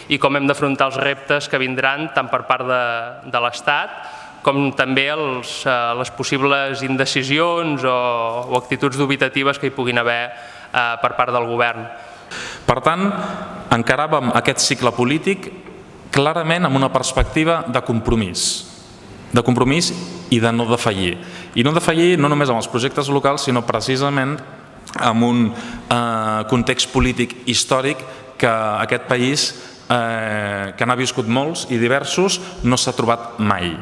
i com hem d'afrontar els reptes que vindran tant per part de l'Estat com també les possibles indecisions o actituds dubitatives que hi puguin haver per part del govern. Per tant, encaràvem aquest cicle polític clarament amb una perspectiva de compromís i de no defallir. I no defallir no només amb els projectes locals, sinó precisament amb un context polític històric que aquest país, que n'ha viscut molts i diversos, no s'ha trobat mai.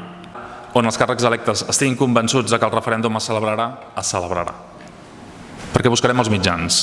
On els càrrecs electes estiguin convençuts que el referèndum es celebrarà. Perquè buscarem els mitjans,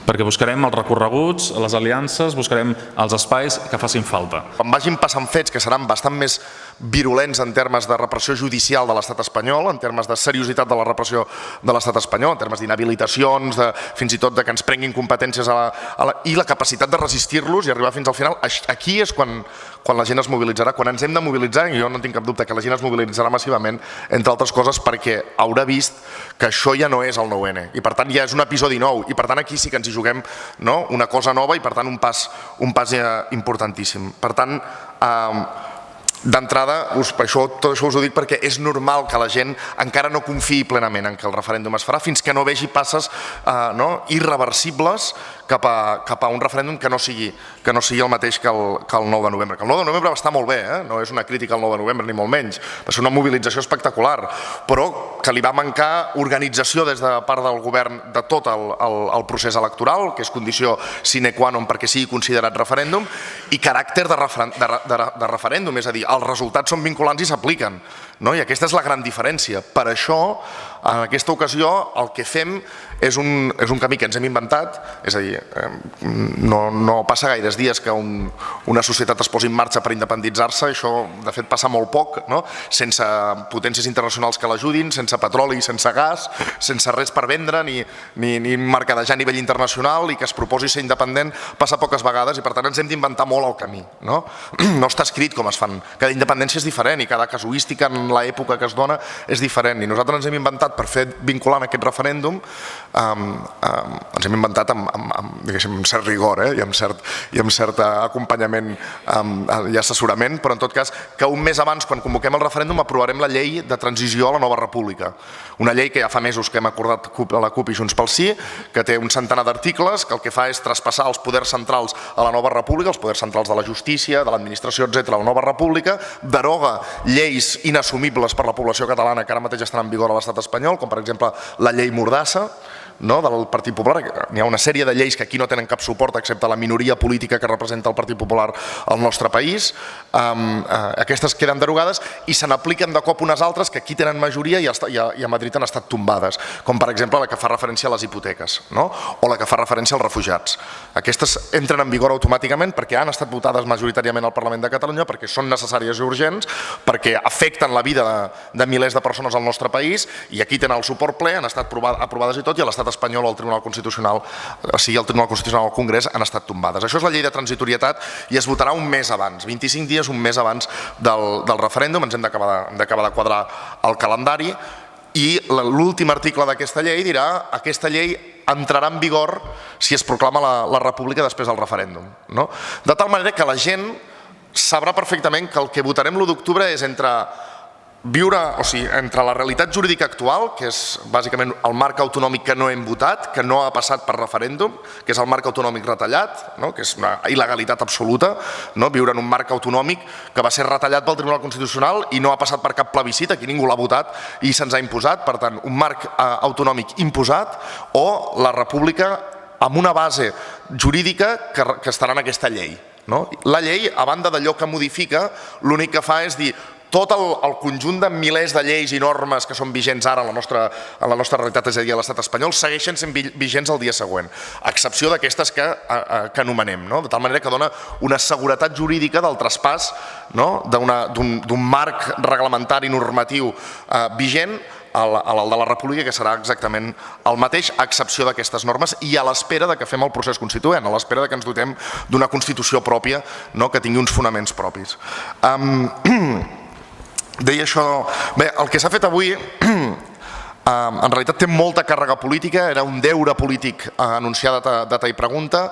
perquè buscarem els recorreguts, les aliances, buscarem els espais que facin falta. Quan vagin passant fets que seran bastant més virulents en termes de repressió judicial de l'estat espanyol, en termes de seriositat de la repressió de l'estat espanyol, en termes d'inhabilitacions, fins i tot que ens prenguin competències i la capacitat de resistir-los i arribar fins al final, aquí és quan la gent es mobilitzarà, quan ens hem de mobilitzar, i jo no tinc cap dubte que la gent es mobilitzarà massivament, entre altres coses perquè haurà vist que això ja no és el 9N, i per tant ja és un episodi nou, i per tant aquí sí que ens hi juguem una cosa nova i per tant un pas importantíssim. Per tant, d'entrada, tot això us ho dic perquè és normal que la gent encara no confiï plenament en que el referèndum es farà fins que no vegi passes irreversibles cap a un referèndum que no sigui el mateix que el 9 de novembre. Que el 9 de novembre va estar molt bé, no és una crítica al 9 de novembre ni molt menys, va ser una mobilització espectacular, però que li va mancar organització des de part del govern de tot el procés electoral, que és condició sine qua non perquè sigui considerat referèndum, i caràcter de referèndum, és a dir, els resultats són vinculants i s'apliquen, i aquesta és la gran diferència. Per això, en aquesta ocasió, el que fem és un camí que ens hem inventat, és a dir, no passa gaires dies que una societat es posi en marxa per independitzar-se, això de fet passa molt poc, sense potències internacionals que l'ajudin, sense petroli, sense gas, sense res per vendre, ni mercadejar a nivell internacional, i que es proposi ser independent passa poques vegades, i per tant ens hem d'inventar molt el camí. No està escrit com es fan, cada independència és diferent i cada casuística en l'època que es dona és diferent, i nosaltres ens hem inventat per fer vinculant aquest referèndum, ens hem inventat amb cert rigor i amb cert acompanyament i assessorament, però en tot cas que un mes abans, quan convoquem el referèndum, aprovarem la llei de transició a la nova república, una llei que ja fa mesos que hem acordat a la CUP i Junts pel Sí, que té un centenar d'articles, que el que fa és traspassar els poders centrals a la nova república, els poders centrals de la justícia, de l'administració, etc., a la nova república, deroga lleis inassumibles per la població catalana que ara mateix estan en vigor a l'estat espanyol, com per exemple la llei Mordassa del Partit Popular. N'hi ha una sèrie de lleis que aquí no tenen cap suport excepte la minoria política que representa el Partit Popular al nostre país. Aquestes queden derogades i se n'apliquen de cop unes altres que aquí tenen majoria i a Madrid han estat tombades, com per exemple la que fa referència a les hipoteques o la que fa referència als refugiats. Aquestes entren en vigor automàticament perquè han estat votades majoritàriament al Parlament de Catalunya, perquè són necessàries i urgents, perquè afecten la vida de milers de persones al nostre país, i aquí tenen el suport ple, han estat aprovades i tot, i a l'estat espanyol o al Tribunal Constitucional, sigui el Tribunal Constitucional o el Congrés, han estat tombades. Això és la llei de transitorietat i es votarà un mes abans, 25 dies, un mes abans del referèndum. Ens hem d'acabar de quadrar el calendari, i l'últim article d'aquesta llei dirà: aquesta llei entrarà en vigor si es proclama la república després del referèndum. De tal manera que la gent sabrà perfectament que el que votarem l'1 d'octubre és entre la realitat jurídica actual, que és bàsicament el marc autonòmic que no hem votat, que no ha passat per referèndum, que és el marc autonòmic retallat, que és una il·legalitat absoluta, viure en un marc autonòmic que va ser retallat pel Tribunal Constitucional i no ha passat per cap plebiscit, aquí ningú l'ha votat i se'ns ha imposat. Per tant, un marc autonòmic imposat, o la república amb una base jurídica que estarà en aquesta llei. La llei, a banda d'allò que modifica, l'únic que fa és dir: tot el conjunt de milers de lleis i normes que són vigents ara en la nostra realitat, és a dir, a l'estat espanyol, segueixen sent vigents el dia següent, a excepció d'aquestes que anomenem, de tal manera que dona una seguretat jurídica del traspàs d'un marc reglamentari normatiu vigent al de la república, que serà exactament el mateix, a excepció d'aquestes normes, i a l'espera que fem el procés constituent, a l'espera que ens dotem d'una Constitució pròpia que tingui uns fonaments propis. Deia això. Bé, el que s'ha fet avui en realitat té molta càrrega política, era un deure polític anunciar data i pregunta.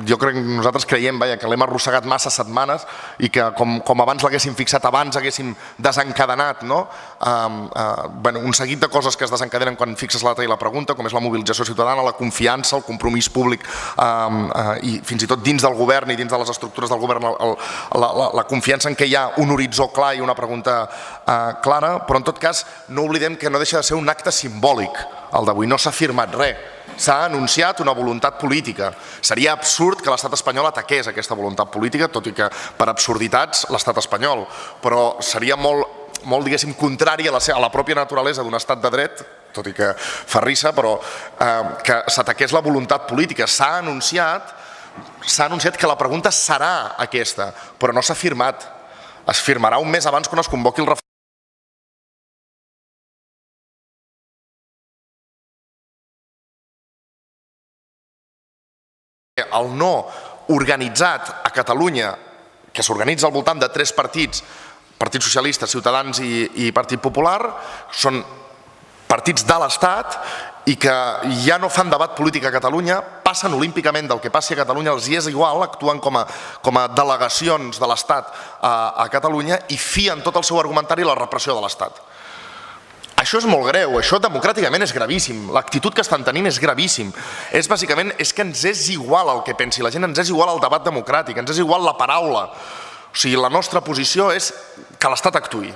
Jo crec que nosaltres creiem que l'hem arrossegat massa setmanes i que com abans l'haguéssim fixat, abans haguéssim desencadenat un seguit de coses que es desencadenen quan fixes la data i la pregunta, com és la mobilització ciutadana, la confiança, el compromís públic i fins i tot dins del govern i dins de les estructures del govern la confiança en què hi ha un horitzó clar i una pregunta clara, però en tot cas no oblidem que no deixa de ser un acte simbòlic el d'avui, no s'ha firmat res, s'ha anunciat una voluntat política. Seria absurd que l'estat espanyol ataqués aquesta voluntat política, tot i que per absurditats l'estat espanyol, però seria molt diguéssim, contrari a la pròpia naturalesa d'un estat de dret, tot i que fa risa, però que s'ataqués la voluntat política. S'ha anunciat que la pregunta serà aquesta, però no s'ha firmat. Es firmarà un mes abans quan es convoqui el referèndum. El no organitzat a Catalunya, que s'organitza al voltant de 3 partits, Partit Socialista, Ciutadans i Partit Popular, són partits de l'Estat i que ja no fan debat polític a Catalunya, passen olímpicament del que passi a Catalunya, els hi és igual, actuen com a delegacions de l'Estat a Catalunya i fien tot el seu argumentari a la repressió de l'Estat. Això és molt greu, això democràticament és gravíssim, l'actitud que estan tenint és gravíssim. Bàsicament és que ens és igual el que pensi la gent, ens és igual el debat democràtic, ens és igual la paraula. O sigui, la nostra posició és que l'Estat actuï,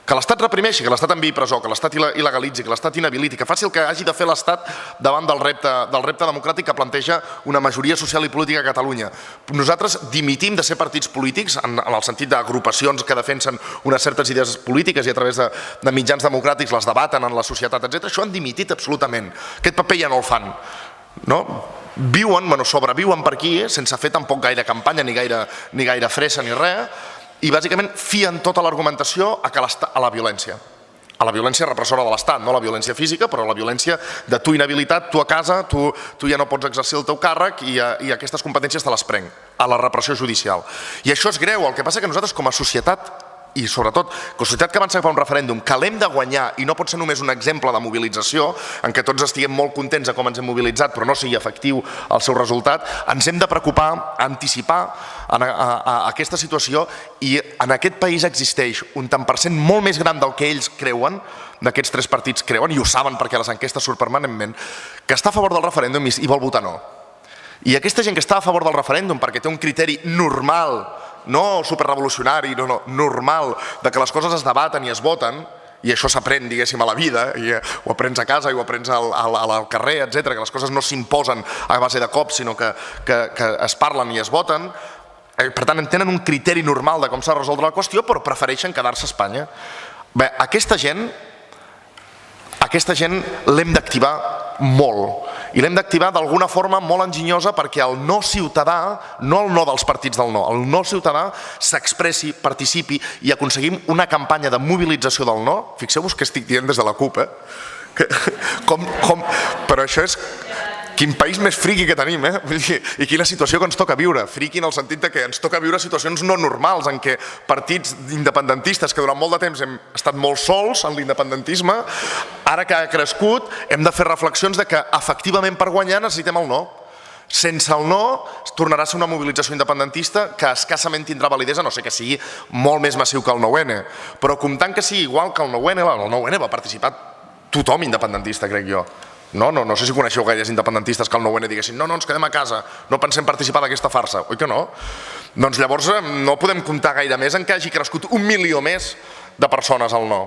que l'Estat reprimeixi, que l'Estat enviï presó, que l'Estat il·legalitzi, que l'Estat inhabiliti, que faci el que hagi de fer l'Estat davant del repte democràtic que planteja una majoria social i política a Catalunya. Nosaltres dimitim de ser partits polítics en el sentit d'agrupacions que defensen unes certes idees polítiques i a través de mitjans democràtics les debaten en la societat, etc. Això han dimitit absolutament. Aquest paper ja no el fan. Sobreviuen per aquí sense fer tampoc gaire campanya ni gaire fressa ni res, i bàsicament fien tota l'argumentació a la violència repressora de l'Estat, no la violència física, però la violència de tu inhabilitat, tu a casa, tu ja no pots exercir el teu càrrec i aquestes competències te les prenc, a la repressió judicial. I això és greu, el que passa que nosaltres com a societat, i sobretot, com a societat que avança cap a un referèndum, que l'hem de guanyar i no pot ser només un exemple de mobilització, en què tots estiguem molt contents de com ens hem mobilitzat però no sigui efectiu el seu resultat, ens hem de preocupar, anticipar a aquesta situació, i en aquest país existeix un tant per cent molt més gran del que ells creuen, d'aquests 3 partits creuen, i ho saben perquè les enquestes surt permanentment, que està a favor del referèndum i vol votar no. I aquesta gent que està a favor del referèndum perquè té un criteri normal, no superrevolucionari, normal, de que les coses es debaten i es voten, i això s'aprèn, diguéssim, a la vida, i ho aprens a casa i ho aprens al carrer, etc., que les coses no s'imposen a base de cops, sinó que es parlen i es voten. Per tant, tenen un criteri normal de com s'ha de resoldre la qüestió, però prefereixen quedar-se a Espanya. Bé, aquesta gent l'hem d'activar molt, i l'hem d'activar d'alguna forma molt enginyosa perquè el no ciutadà, no el no dels partits del no, el no ciutadà s'expressi, participi i aconseguim una campanya de mobilització del no. Fixeu-vos que estic dient des de la CUP, però això és... Quin país més friqui que tenim, i quina situació que ens toca viure. Friqui en el sentit que ens toca viure situacions no normals, en què partits independentistes que durant molt de temps hem estat molt sols en l'independentisme, ara que ha crescut hem de fer reflexions de que efectivament per guanyar necessitem el no. Sense el no tornarà a ser una mobilització independentista que escassament tindrà validesa, no sé que sigui molt més massiu que el 9-N, però comptant que sigui igual que el 9-N va participar tothom independentista, crec jo. No sé si coneixeu gaires independentistes que el 9-N diguessin no, ens quedem a casa, no pensem participar d'aquesta farsa, oi que no? Doncs llavors no podem comptar gaire més en que hagi crescut 1 milió més de persones al no.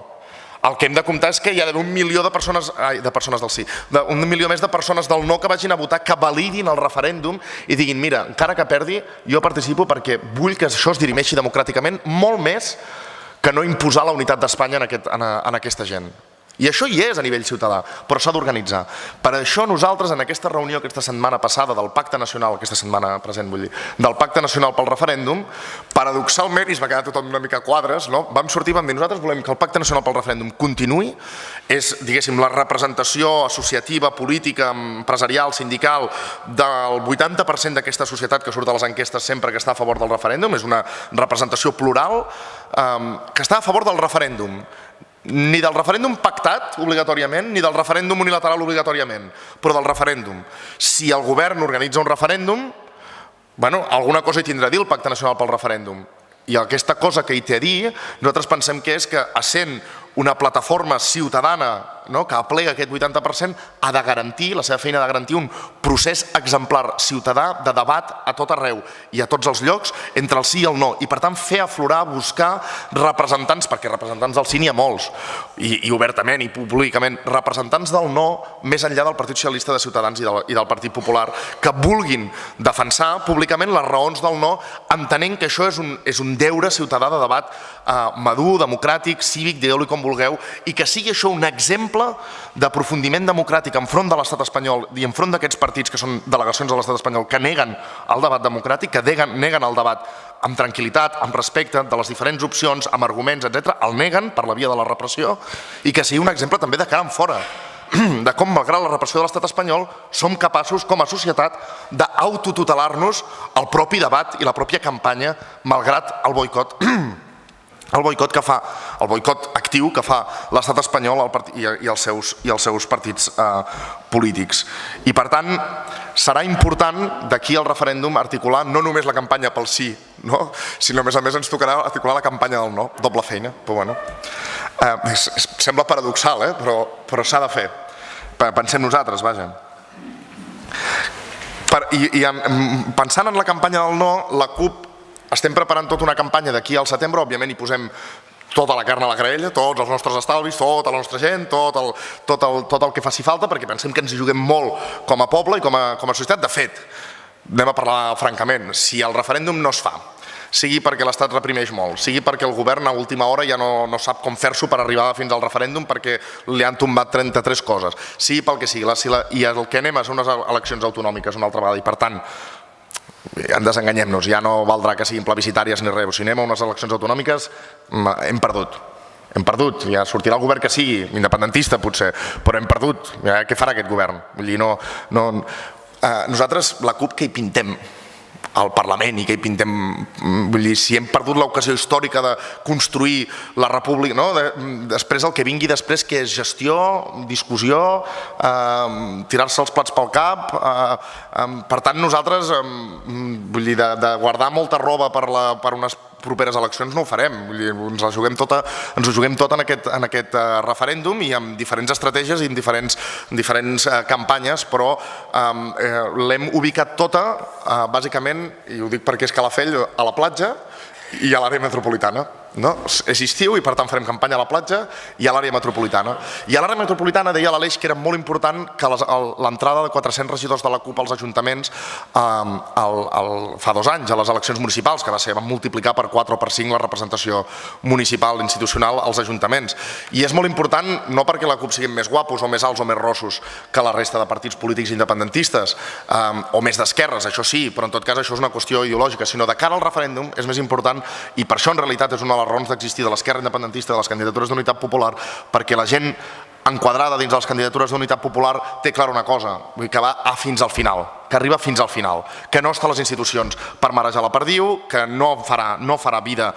El que hem de comptar és que hi ha d'haver 1 milió de persones del sí, 1 milió més de persones del no que vagin a votar, que validin el referèndum i diguin, mira, encara que perdi, jo participo perquè vull que això es dirimeixi democràticament molt més que no imposar la unitat d'Espanya en aquesta gent. I això hi és a nivell ciutadà, però s'ha d'organitzar. Per això nosaltres en aquesta reunió aquesta setmana passada del Pacte Nacional, aquesta setmana present vull dir, del Pacte Nacional pel Referèndum, paradoxalment, i es va quedar tothom una mica a quadres, vam sortir i vam dir nosaltres volem que el Pacte Nacional pel Referèndum continuï, és, diguéssim, la representació associativa, política, empresarial, sindical del 80% d'aquesta societat que surt a les enquestes sempre que està a favor del referèndum, és una representació plural que està a favor del referèndum. Ni del referèndum pactat obligatòriament, ni del referèndum unilateral obligatòriament, però del referèndum. Si el govern organitza un referèndum, alguna cosa hi tindrà a dir el Pacte Nacional pel Referèndum. I aquesta cosa que hi té a dir, nosaltres pensem que és que, essent una plataforma ciutadana que aplega aquest 80%, ha de garantir, la seva feina ha de garantir un procés exemplar ciutadà de debat a tot arreu i a tots els llocs entre el sí i el no. I per tant fer aflorar, buscar representants, perquè representants del sí n'hi ha molts, i obertament i públicament, representants del no més enllà del Partit Socialista de Ciutadans i del Partit Popular, que vulguin defensar públicament les raons del no, entenent que això és un deure ciutadà de debat madur, democràtic, cívic, digueu-li com vulgueu, i que sigui això un exemple d'aprofundiment democràtic enfront de l'estat espanyol i enfront d'aquests partits que són delegacions de l'estat espanyol que neguen el debat democràtic, que neguen el debat amb tranquil·litat, amb respecte de les diferents opcions, amb arguments, etc., el neguen per la via de la repressió, i que sigui un exemple també de cara en fora, de com, malgrat la repressió de l'estat espanyol, som capaços, com a societat, d'autotutelar-nos el propi debat i la pròpia campanya, malgrat el boicot que fa, el boicot actiu que fa l'estat espanyol i els seus partits polítics. I per tant, serà important d'aquí al referèndum articular no només la campanya pel sí, sinó a més ens tocarà articular la campanya del no, doble feina, però bueno. Sembla paradoxal, però s'ha de fer. Pensem nosaltres, vaja. I pensant en la campanya del no, la CUP estem preparant tota una campanya d'aquí al setembre, òbviament hi posem tota la carn a la graella, tots els nostres estalvis, tota la nostra gent, tot el que faci falta, perquè pensem que ens hi juguem molt com a poble i com a societat. De fet, anem a parlar francament, si el referèndum no es fa, sigui perquè l'Estat reprimeix molt, sigui perquè el govern a última hora ja no sap com fer-s'ho per arribar fins al referèndum perquè li han tombat 33 coses, sigui pel que sigui, i el que anem són unes eleccions autonòmiques una altra vegada, i per tant, desenganyem-nos, ja no valdrà que siguin plebiscitàries ni res. Si anem a unes eleccions autonòmiques, hem perdut. Hem perdut, ja sortirà el govern que sigui, independentista potser, però hem perdut. Què farà aquest govern? Vull dir, nosaltres, la CUP, que hi pintem al Parlament i que hi pintem, vull dir, si hem perdut l'ocasió històrica de construir la república, després el que vingui després, que és gestió, discussió, tirar-se els plats pel cap. Per tant, nosaltres, vull dir, de guardar molta roba per unes properes eleccions no ho farem, ens ho juguem tot en aquest referèndum i amb diferents estratègies i amb diferents campanyes, però l'hem ubicat tota, bàsicament, i ho dic perquè és Calafell, a la platja i a l'àrea metropolitana. És estiu i per tant farem campanya a la platja i a l'àrea metropolitana. I a l'àrea metropolitana deia l'Aleix que era molt important que l'entrada de 400 regidors de la CUP als ajuntaments fa 2 anys, a les eleccions municipals, que van multiplicar per 4 o per 5 la representació municipal institucional als ajuntaments. I és molt important, no perquè la CUP siguin més guapos o més alts o més rossos que la resta de partits polítics independentistes o més d'esquerres, això sí, però en tot cas això és una qüestió ideològica, sinó de cara al referèndum és més important, i per això en realitat és una de les raons d'existir de l'esquerra independentista de les candidatures d'Unitat Popular, perquè la gent enquadrada dins de les candidatures d'Unitat Popular té clara una cosa, que va fins al final, que arriba fins al final, que no està a les institucions per marejar la perdiu, que no farà vida,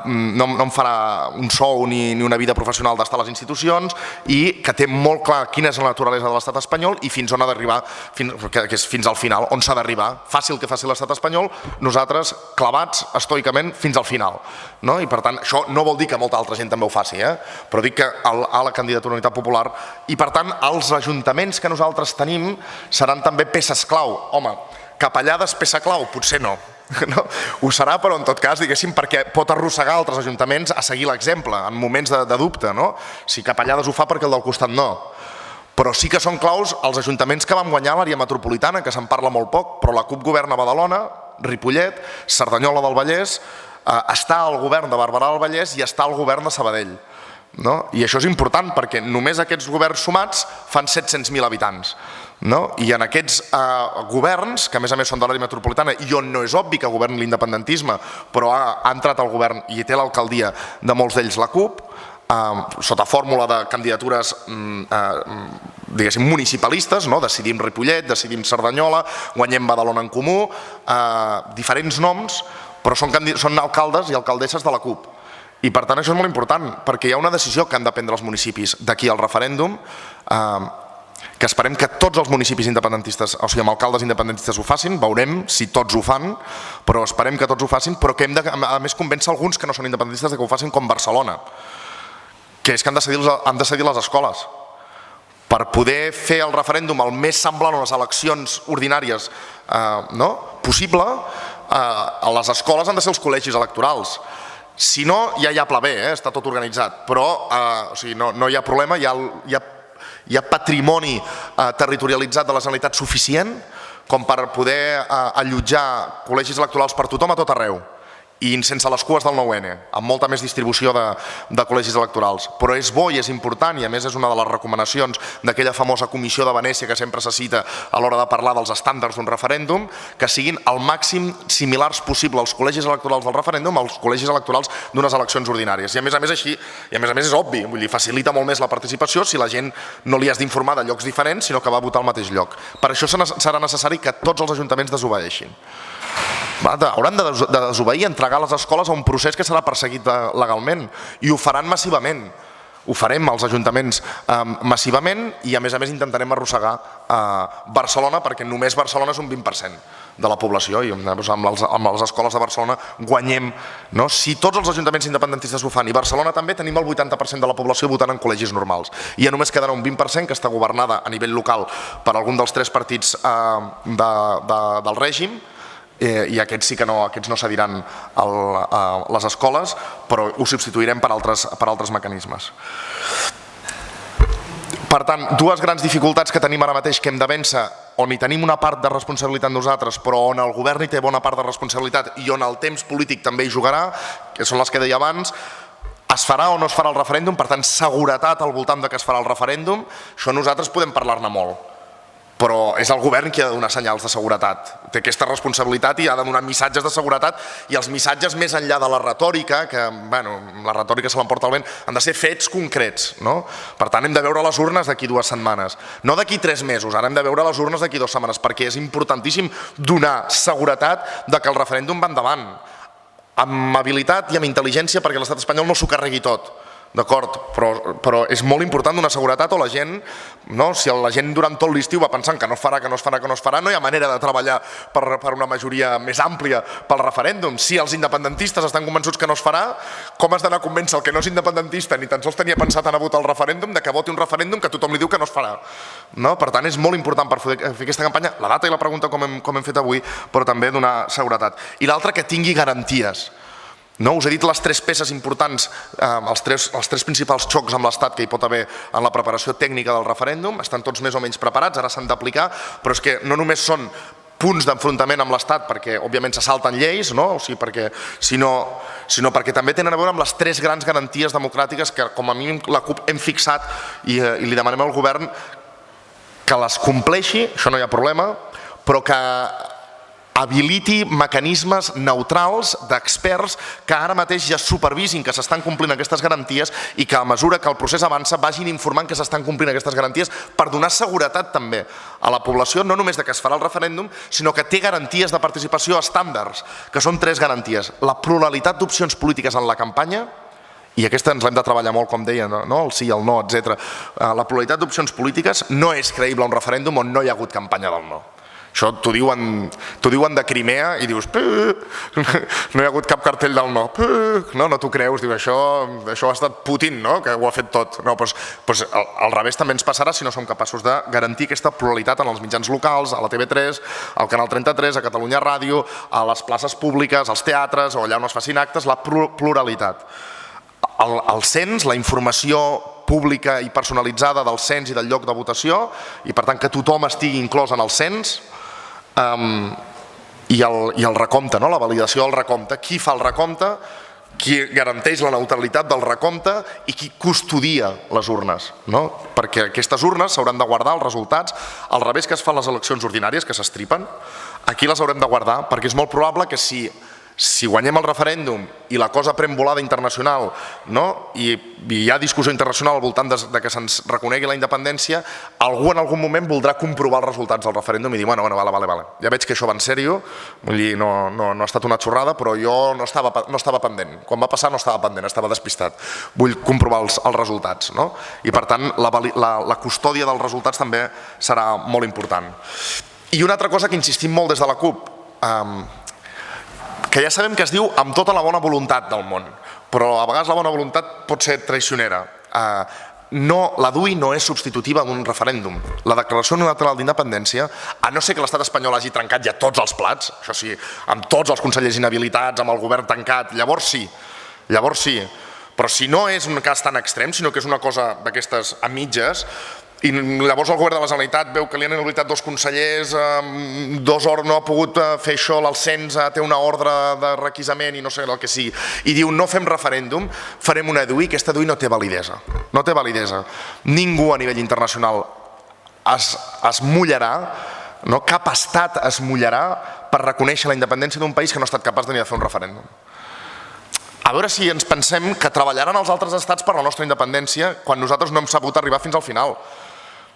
no en farà un sou ni una vida professional d'estar a les institucions, i que té molt clar quina és la naturalesa de l'estat espanyol i fins on ha d'arribar, que és fins al final, on s'ha d'arribar. Fàcil que faci l'estat espanyol, nosaltres clavats estoicament fins al final. I per tant, això no vol dir que molta altra gent també ho faci, però dic que a la candidatura d'Unitat Popular, i per tant els ajuntaments que nosaltres tenim seran també peces clau. Home, Capellades peça clau? Potser no. Ho serà, però en tot cas, diguéssim, perquè pot arrossegar altres ajuntaments a seguir l'exemple en moments de dubte. Si Capellades ho fa, perquè el del costat no. Però sí que són claus els ajuntaments que van guanyar l'àrea metropolitana, que se'n parla molt poc, però la CUP governa Badalona, Ripollet, Cerdanyola del Vallès, està al govern de Barberà del Vallès i està al govern de Sabadell. I això és important perquè només aquests governs sumats fan 700.000 habitants. I en aquests governs, que a més són de l'àrea metropolitana i on no és obvi que governi l'independentisme, però ha entrat al govern i té l'alcaldia de molts d'ells la CUP, sota fórmula de candidatures diguéssim municipalistes, decidim Ripollet, decidim Cerdanyola, guanyem Badalona en Comú, diferents noms, però són alcaldes i alcaldesses de la CUP. I per tant això és molt important, perquè hi ha una decisió que han de prendre els municipis d'aquí al referèndum, que esperem que tots els municipis independentistes, o sigui, amb alcaldes independentistes ho facin, veurem si tots ho fan, però esperem que tots ho facin, però que hem de, a més, convèncer alguns que no són independentistes que ho facin, com Barcelona, que és que han de cedir les escoles. Per poder fer el referèndum el més semblant a les eleccions ordinàries possible, les escoles han de ser els col·legis electorals. Si no, ja hi ha pla B, està tot organitzat, però no hi ha problema, hi ha patrimoni territorialitzat de la Generalitat suficient com per poder allotjar col·legis electorals per tothom a tot arreu i sense les cues del 9N, amb molta més distribució de col·legis electorals. Però és bo i és important, i a més és una de les recomanacions d'aquella famosa comissió de Venècia que sempre se cita a l'hora de parlar dels estàndards d'un referèndum, que siguin al màxim similars possible als col·legis electorals del referèndum als col·legis electorals d'unes eleccions ordinàries. I a més així, i a més és obvi, vull dir, facilita molt més la participació si la gent no li has d'informar de llocs diferents, sinó que va votar al mateix lloc. Per això serà necessari que tots els ajuntaments desobeeixin. Hauran de desobeir, entregar les escoles a un procés que serà perseguit legalment, i ho faran massivament. Ho farem als ajuntaments massivament, i a més intentarem arrossegar Barcelona, perquè només Barcelona és un 20% de la població, i amb les escoles de Barcelona guanyem. Si tots els ajuntaments independentistes ho fan i Barcelona també, tenim el 80% de la població votant en col·legis normals, i ja només quedarà un 20% que està governada a nivell local per algun dels 3 partits del règim, i aquests sí que no cediran les escoles, però ho substituirem per altres mecanismes. Per tant, dues grans dificultats que tenim ara mateix que hem de vèncer, on hi tenim una part de responsabilitat nosaltres, però on el govern hi té bona part de responsabilitat i on el temps polític també hi jugarà, que són les que deia abans. Es farà o no es farà el referèndum, per tant, seguretat al voltant de que es farà el referèndum, això nosaltres podem parlar-ne molt. Però és el govern qui ha de donar senyals de seguretat. Té aquesta responsabilitat i ha de donar missatges de seguretat, i els missatges més enllà de la retòrica, que la retòrica se l'emporta el vent, han de ser fets concrets. Per tant, hem de veure les urnes d'aquí 2 setmanes. No d'aquí 3 mesos, ara hem de veure les urnes d'aquí 2 setmanes, perquè és importantíssim donar seguretat de que el referèndum va endavant, amb habilitat i amb intel·ligència, perquè l'estat espanyol no s'ho carregui tot. D'acord, però és molt important donar seguretat, o la gent, si la gent durant tot l'estiu va pensant que no es farà, no hi ha manera de treballar per una majoria més àmplia pel referèndum. Si els independentistes estan convençuts que no es farà, com has d'anar a convèncer el que no és independentista ni tan sols tenia pensat anar a votar el referèndum de que voti un referèndum que tothom li diu que no es farà? Per tant, és molt important per fer aquesta campanya, la data i la pregunta com hem fet avui, però també donar seguretat. I l'altra, que tingui garanties. Us he dit les 3 peces importants, els 3 principals xocs amb l'Estat que hi pot haver en la preparació tècnica del referèndum. Estan tots més o menys preparats, ara s'han d'aplicar, però és que no només són punts d'enfrontament amb l'Estat, perquè òbviament se salten lleis, sinó perquè també tenen a veure amb les 3 grans garanties democràtiques que com a mínim la CUP hem fixat, i li demanem al govern que les compleixi, això no hi ha problema, però que habiliti mecanismes neutrals d'experts que ara mateix ja supervisin que s'estan complint aquestes garanties, i que a mesura que el procés avança vagin informant que s'estan complint aquestes garanties, per donar seguretat també a la població, no només de que es farà el referèndum, sinó que té garanties de participació estàndards, que són 3 garanties. La pluralitat d'opcions polítiques en la campanya, i aquesta ens l'hem de treballar molt, com deia, el sí, el no, etc. La pluralitat d'opcions polítiques. No és creïble un referèndum on no hi ha hagut campanya del no. Això t'ho diuen de Crimea i dius, no hi ha hagut cap cartell del no, no t'ho creus, això ha estat Putin, que ho ha fet tot. Al revés també ens passarà si no som capaços de garantir aquesta pluralitat en els mitjans locals, a la TV3, al Canal 33, a Catalunya Ràdio, a les places públiques, als teatres o allà on es facin actes, la pluralitat. El cens, la informació pública i personalitzada del cens i del lloc de votació, i per tant que tothom estigui inclòs en el cens, i el recompte, la validació del recompte, qui fa el recompte, qui garanteix la neutralitat del recompte i qui custodia les urnes, perquè aquestes urnes s'hauran de guardar els resultats, al revés que es fan les eleccions ordinàries, que s'estripen, aquí les haurem de guardar, perquè és molt probable que si Si guanyem el referèndum i la cosa pren volada internacional, i hi ha discussió internacional al voltant que se'ns reconegui la independència, algú en algun moment voldrà comprovar els resultats del referèndum i dir, bueno, vale, ja veig que això va en sèrio, vull dir, no ha estat una xorrada, però jo no estava pendent. Quan va passar no estava pendent, estava despistat. Vull comprovar els resultats. I per tant, la custòdia dels resultats també serà molt important. I una altra cosa que insistim molt des de la CUP, que ja sabem que es diu amb tota la bona voluntat del món, però a vegades la bona voluntat pot ser traicionera. La DUI no és substitutiva d'un referèndum. La declaració unilateral d'independència, a no ser que l'estat espanyol hagi trencat ja tots els plats, això sí, amb tots els consellers inhabilitats, amb el govern tancat, llavors sí. Però si no és un cas tan extrem, sinó que és una cosa d'aquestes a mitges, i llavors el govern de la Generalitat veu que li han inhabilitat 2 consellers, 2 hores no ha pogut fer això, el cens té una ordre de requisament i no sé el que sigui, i diu no fem referèndum, farem una DUI, aquesta DUI no té validesa. No té validesa. Ningú a nivell internacional es mullarà, cap estat es mullarà per reconèixer la independència d'un país que no ha estat capaç de fer un referèndum. A veure si ens pensem que treballaran els altres estats per la nostra independència quan nosaltres no hem sabut arribar fins al final.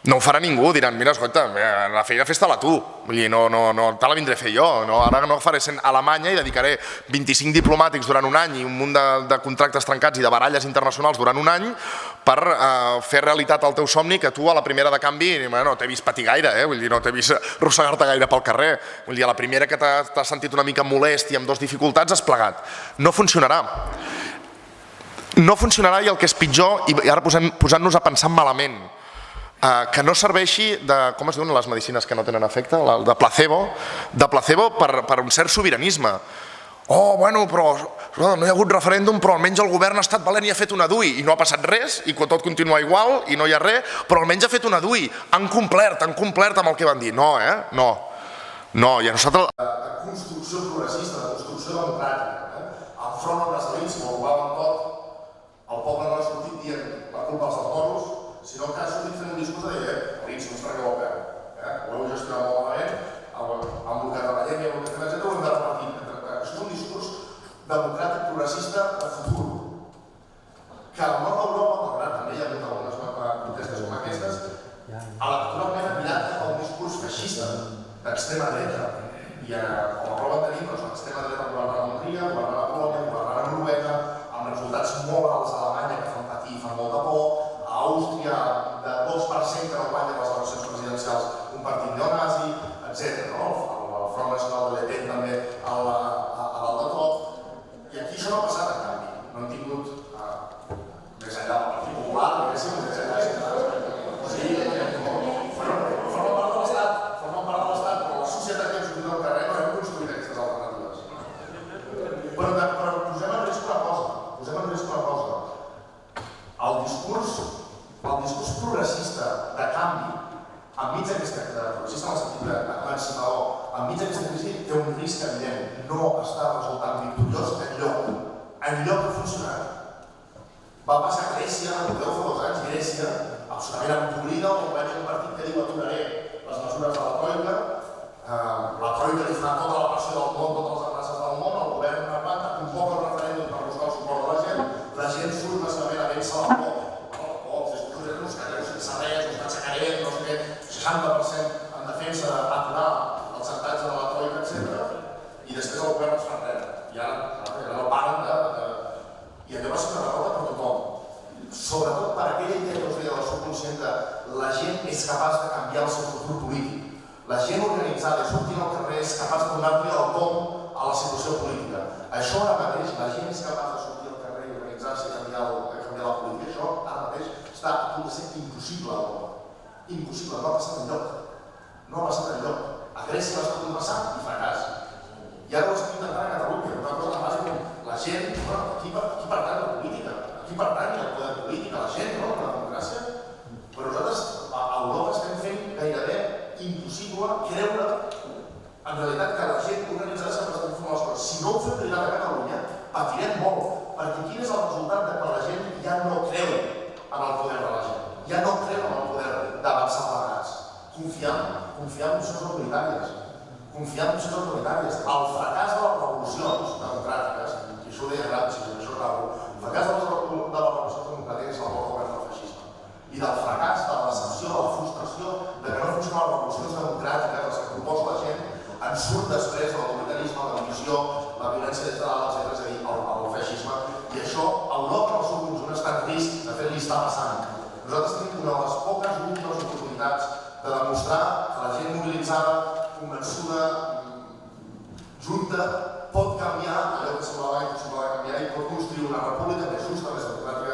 No ho farà ningú, diran, mira, escolta, la feina fes-te-la tu, vull dir, no te la vindré a fer jo, ara no faré sent Alemanya i dedicaré 25 diplomàtics durant un any i un munt de contractes trencats i de baralles internacionals durant un any per fer realitat el teu somni que tu a la primera de canvi no t'he vist patir gaire, vull dir, no t'he vist arrossegar-te gaire pel carrer, vull dir, a la primera que t'has sentit una mica molest i amb 2 dificultats has plegat. No funcionarà. No funcionarà i el que és pitjor, i ara posant-nos a pensar malament, que no serveixi de, com es diuen les medicines que no tenen efecte? De placebo per un cert sobiranisme. Bueno, però no hi ha hagut referèndum, però almenys el govern ha estat valent i ha fet una DUI i no ha passat res i tot continua igual i no hi ha res, però almenys ha fet una DUI. Han complert amb el que van dir. No, no. I a nosaltres... De construcció progressista, de construcció democràtica, enfront a unes elits que ho robaven tot, el poble no ha sortit dient la culpa als moros, sinó que ha sortit fent un discurs de dir, elits, no us tragueu el peu. Ho heu gestionat molt malament, han blocat la llengua, etc. Ho hem de repartir. Això és un discurs democràtic progressista de futur. Que al nord d'Europa, malgrat també hi ha hagut algunes protestes com aquestes, electoralment ha mirat cap a un discurs feixista d'extrema dreta. I com a prova tenim l'extrema dreta governant a Hongria, governant a Polònia, governant a Noruega, amb resultats molt alts a Alemanya que fan patir i fan molta por, a Àustria de 2% que no guanya les eleccions presidencials un partit neonazi, etc. El Front Nacional de Le Pen també a dalt de tot. I aquí això no ha passat, en canvi. No hem tingut, més enllà del Partit Popular, més enllà forma part de l'Estat, però la societat que hem sortit al carrer no hem construït aquestes alternatives. Però posem en risc una cosa. El discurs progressista de canvi, enmig d'aquesta progressista en el sentit d'emancipador, enmig d'aquesta crisi té un risc evident. No està resultant victoriós enlloc que ha funcionat. Va passar a Grècia, recordeu fa 2 anys, Grècia, absolutament empobrida, on va haver un partit que diu aturaré les mesures de la Troika, la Troika li fa tota la pressió del món, totes les amenaces del món, el govern aguanta, convoca el referèndum per buscar el suport de la gent surt massivament a vèncer la por. No sé què, 60% en defensa d'aturar els xantatges de la Troika, etc. I després el govern es fa enrere. I ara no paren I allò va ser una derrota per tothom. Sobretot per aquella idea que us deia del subconscient de la gent és capaç de canviar el seu futur polític. La gent organitzada i sortint al carrer és capaç de donar-li el tom a la situació política. Això ara mateix, la gent és capaç de sortir al carrer i organitzar-se i canviar la política. Això ara mateix està a punt de ser impossible a Europa. Impossible, no ha passat enlloc. A Grècia va estar a punt de passar i fracàs. I ara ho estem intentant a Catalunya, una cosa bàsica com la gent, qui pertany a la política? Qui pertany al poder polític? A la gent, no? A la democràcia? Però nosaltres a Europa estem fent gairebé impossible creure en realitat que la gent organitzada s'ha de transformar les coses. Si no ho fem veritat a Catalunya, patirem molt, perquè quin és el resultat de que la gent ja no creu en el poder de la gent? Ja no creu en el poder d'avançar plegats. Confiar en opcions autoritàries, confiar en processos autoritaris. El fracàs de les revolucions democràtiques, i això ho deia Gramsci, això acabo, el fracàs de les revolucions democràtiques és el bon govern del feixisme. I del fracàs, de la decepció, de la frustració, de que no funcionen les revolucions democràtiques, les que proposa la gent, en surt després de l'autoritarisme, la divisió, la violència des de dalt, és a dir, el feixisme. I això, Europa en el seu conjunt està en risc, de fet li està passant. Nosaltres tenim una de les poques últimes oportunitats de demostrar que la gent mobilitzada, convençuda, junta, pot canviar allò que semblava impossible de canviar i pot construir una república més justa, més democràtica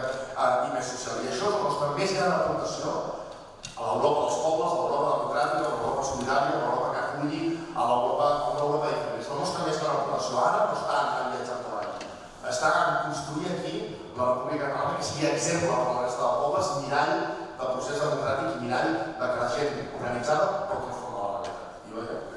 i més social. I això és la nostra més gran aportació a l'Europa dels pobles, a l'Europa democràtica, a l'Europa solidària, a l'Europa que aculli, a una Europa diferent. La nostra més gran aportació ara no està en viatjar per l'any, està en construir aquí la República Catalana que sigui exemple per la resta de pobles, mirall del procés democràtic i mirall de que la gent organitzada pot transformar la realitat. I jo ja ho crec.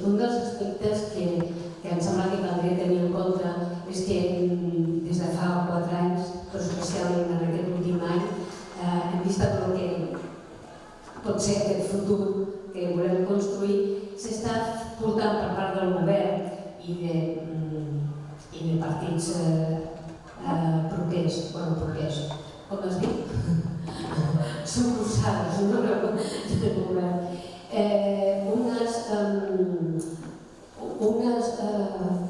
Un dels aspectes que em sembla que caldria tenir en compte és que des de fa 4 anys, però especialment en aquest últim any, hem vist tot el que pot ser aquest futur que volem construir s'està portant per part del govern i de partits propers, com es diu? Sucursals, no? Del govern. Unes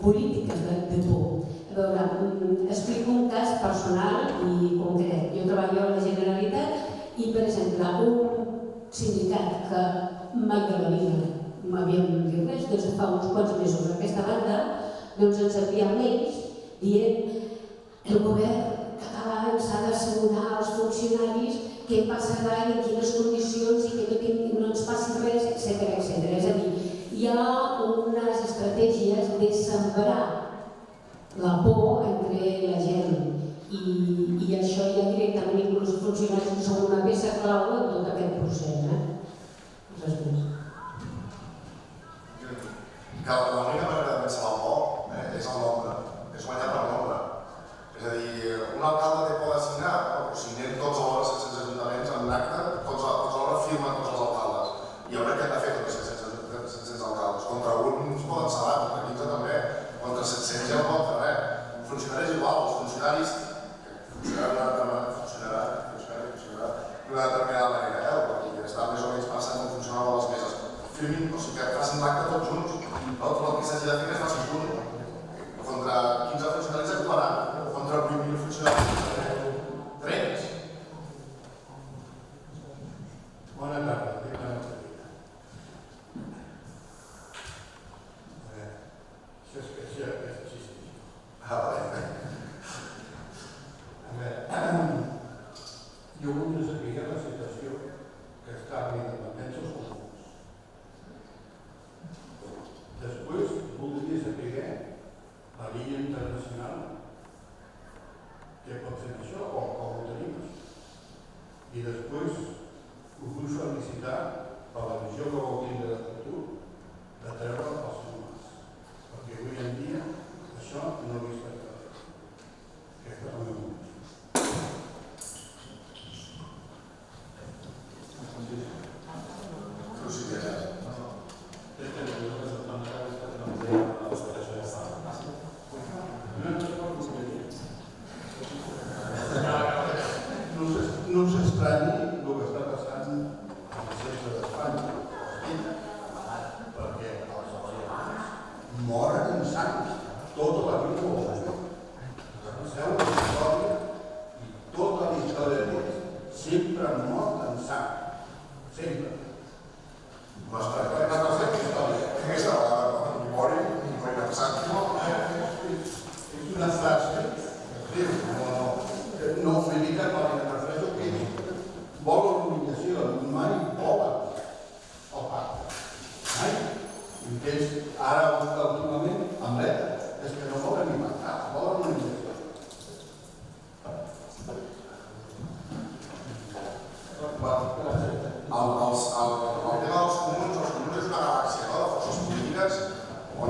polítiques de por. A veure, explico un cas personal i concret. Jo treballo a la Generalitat i, per exemple, un sindicat que mai de la vida m'havien dit res, doncs fa uns quants mesos aquesta banda ens envia mails dient el govern català ens ha d'assegurar als funcionaris què passarà i en quines condicions i que no ens passi res, etc. És a dir, hi ha unes estratègies de sembrar la por entre la gent i això ja directament inclús els funcionaris que són una peça clau en tot aquest procés. Res més. Que l'única manera de vèncer la por és el nombre, és guanyar per nombre. És a dir, un alcalde té por de signar, però si anem tots alhora 700 ajuntaments en un acte, tots alhora firmen tots els alcaldes. I jo crec que hem de fer tots els 700 alcaldes. Contra uns poden salar, contra 15 també, contra 700 ja no poden fer res. Funcionaris igual, els funcionaris d'una determinada manera, perquè està més o menys pensant com funcionaven les meses. Firmin, o sigui que facin l'acte tots junts. El que s'hagi de fer és facin punt. Contra 15 funcionaris actuaran, contra 8.000 funcionaris trens. Bona tarda, dic la nostra vida. Això existeix. Jo vull saber la situació que està a l'independència dels comuns. Després voldria saber la línia internacional què pot fer això o com ho tenim això. I després us vull felicitar per la visió que vau tindre de futur de treure els humans. Perquè avui en dia això no ho està fet. Aquesta és la meva opinió. No us estranyi el que està passant al centre d'Espanya, perquè els alemanys moren en sang tota la vida ho han fet. Penseu en la història i tota la història d'ells sempre han mort en sang. Sempre. Aquesta memòria no hi ha passat. És una frase no física, però la refereixo que vol l'humiliació, mai volen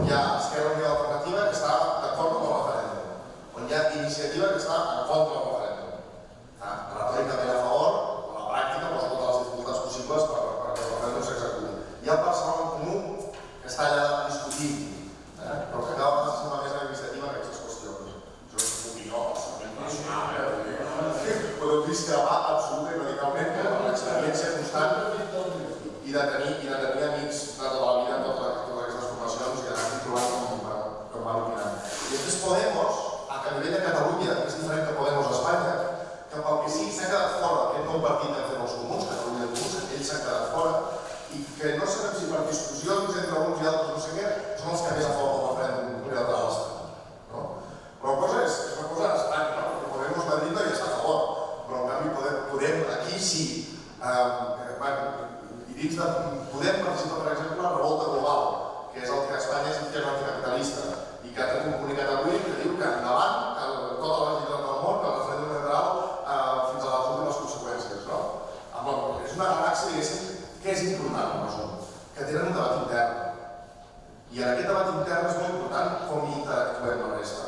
hi ha Esquerra Unida Alternativa que està d'acord amb el referèndum, on hi ha Iniciativa que està en contra del referèndum. Retòricament a favor, a la pràctica posa totes les dificultats possibles perquè el referèndum s'executi. Hi ha el Barcelona en Comú que està allà discutint, però que acaba passant més a la Iniciativa en aquestes qüestions. Això és opinió absolutament personal. Podeu discrepar absolutament i radicalment per l'experiència constant i de tenir amics de tota la vida en totes aquestes formacions i d'anar trobant com van opinant. I després Podemos, a nivell de Catalunya, que és diferent que Podemos a Espanya, que pel que sigui s'ha quedat fora d'aquest nou partit que han fet els comuns, Catalunya de Comuns, ells s'han quedat fora, i que no sabem si per discussions entre uns i altres no sé què, són els que més a favor del referèndum unilateral estan. Però la cosa és una cosa estranya, perquè Podemos Madrid no hi està a favor, però en canvi Podem aquí sí. I dins de Podem participa, per exemple, la Revolta Global, que és el que a Espanya és anticapitalista, i que ha tret un comunicat avui que diu que endavant, que tota la legislatura del món, que el referèndum unilateral fins a les últimes conseqüències. És una galàxia, diguéssim, que és important, que tenen un debat intern. I en aquest debat intern és molt important com hi interactuem amb la resta.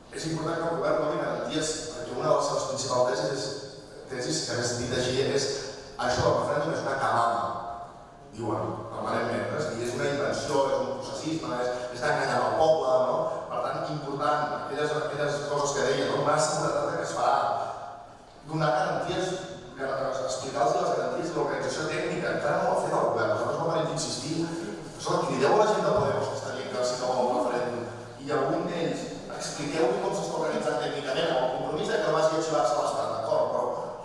És important que el govern doni garanties, perquè una de les seves principals tesis, que més dit així, és això del referèndum és una camada, diuen permanentment, i és una invenció, és un processisme, és d'enganyar el poble, per tant, important, aquelles coses que deia, una seguretat que es farà, donar garanties, explicar-los les garanties de l'organització tècnica, encara no ho ha fet el govern, nosaltres no hem d'insistir, que li deu a la gent de Podemos que està dient que sí que vol un referèndum, i algun d'ells, expliqueu-li com s'està organitzant tècnicament, amb el compromís que no vagi a xivar-se a l'estat, d'acord,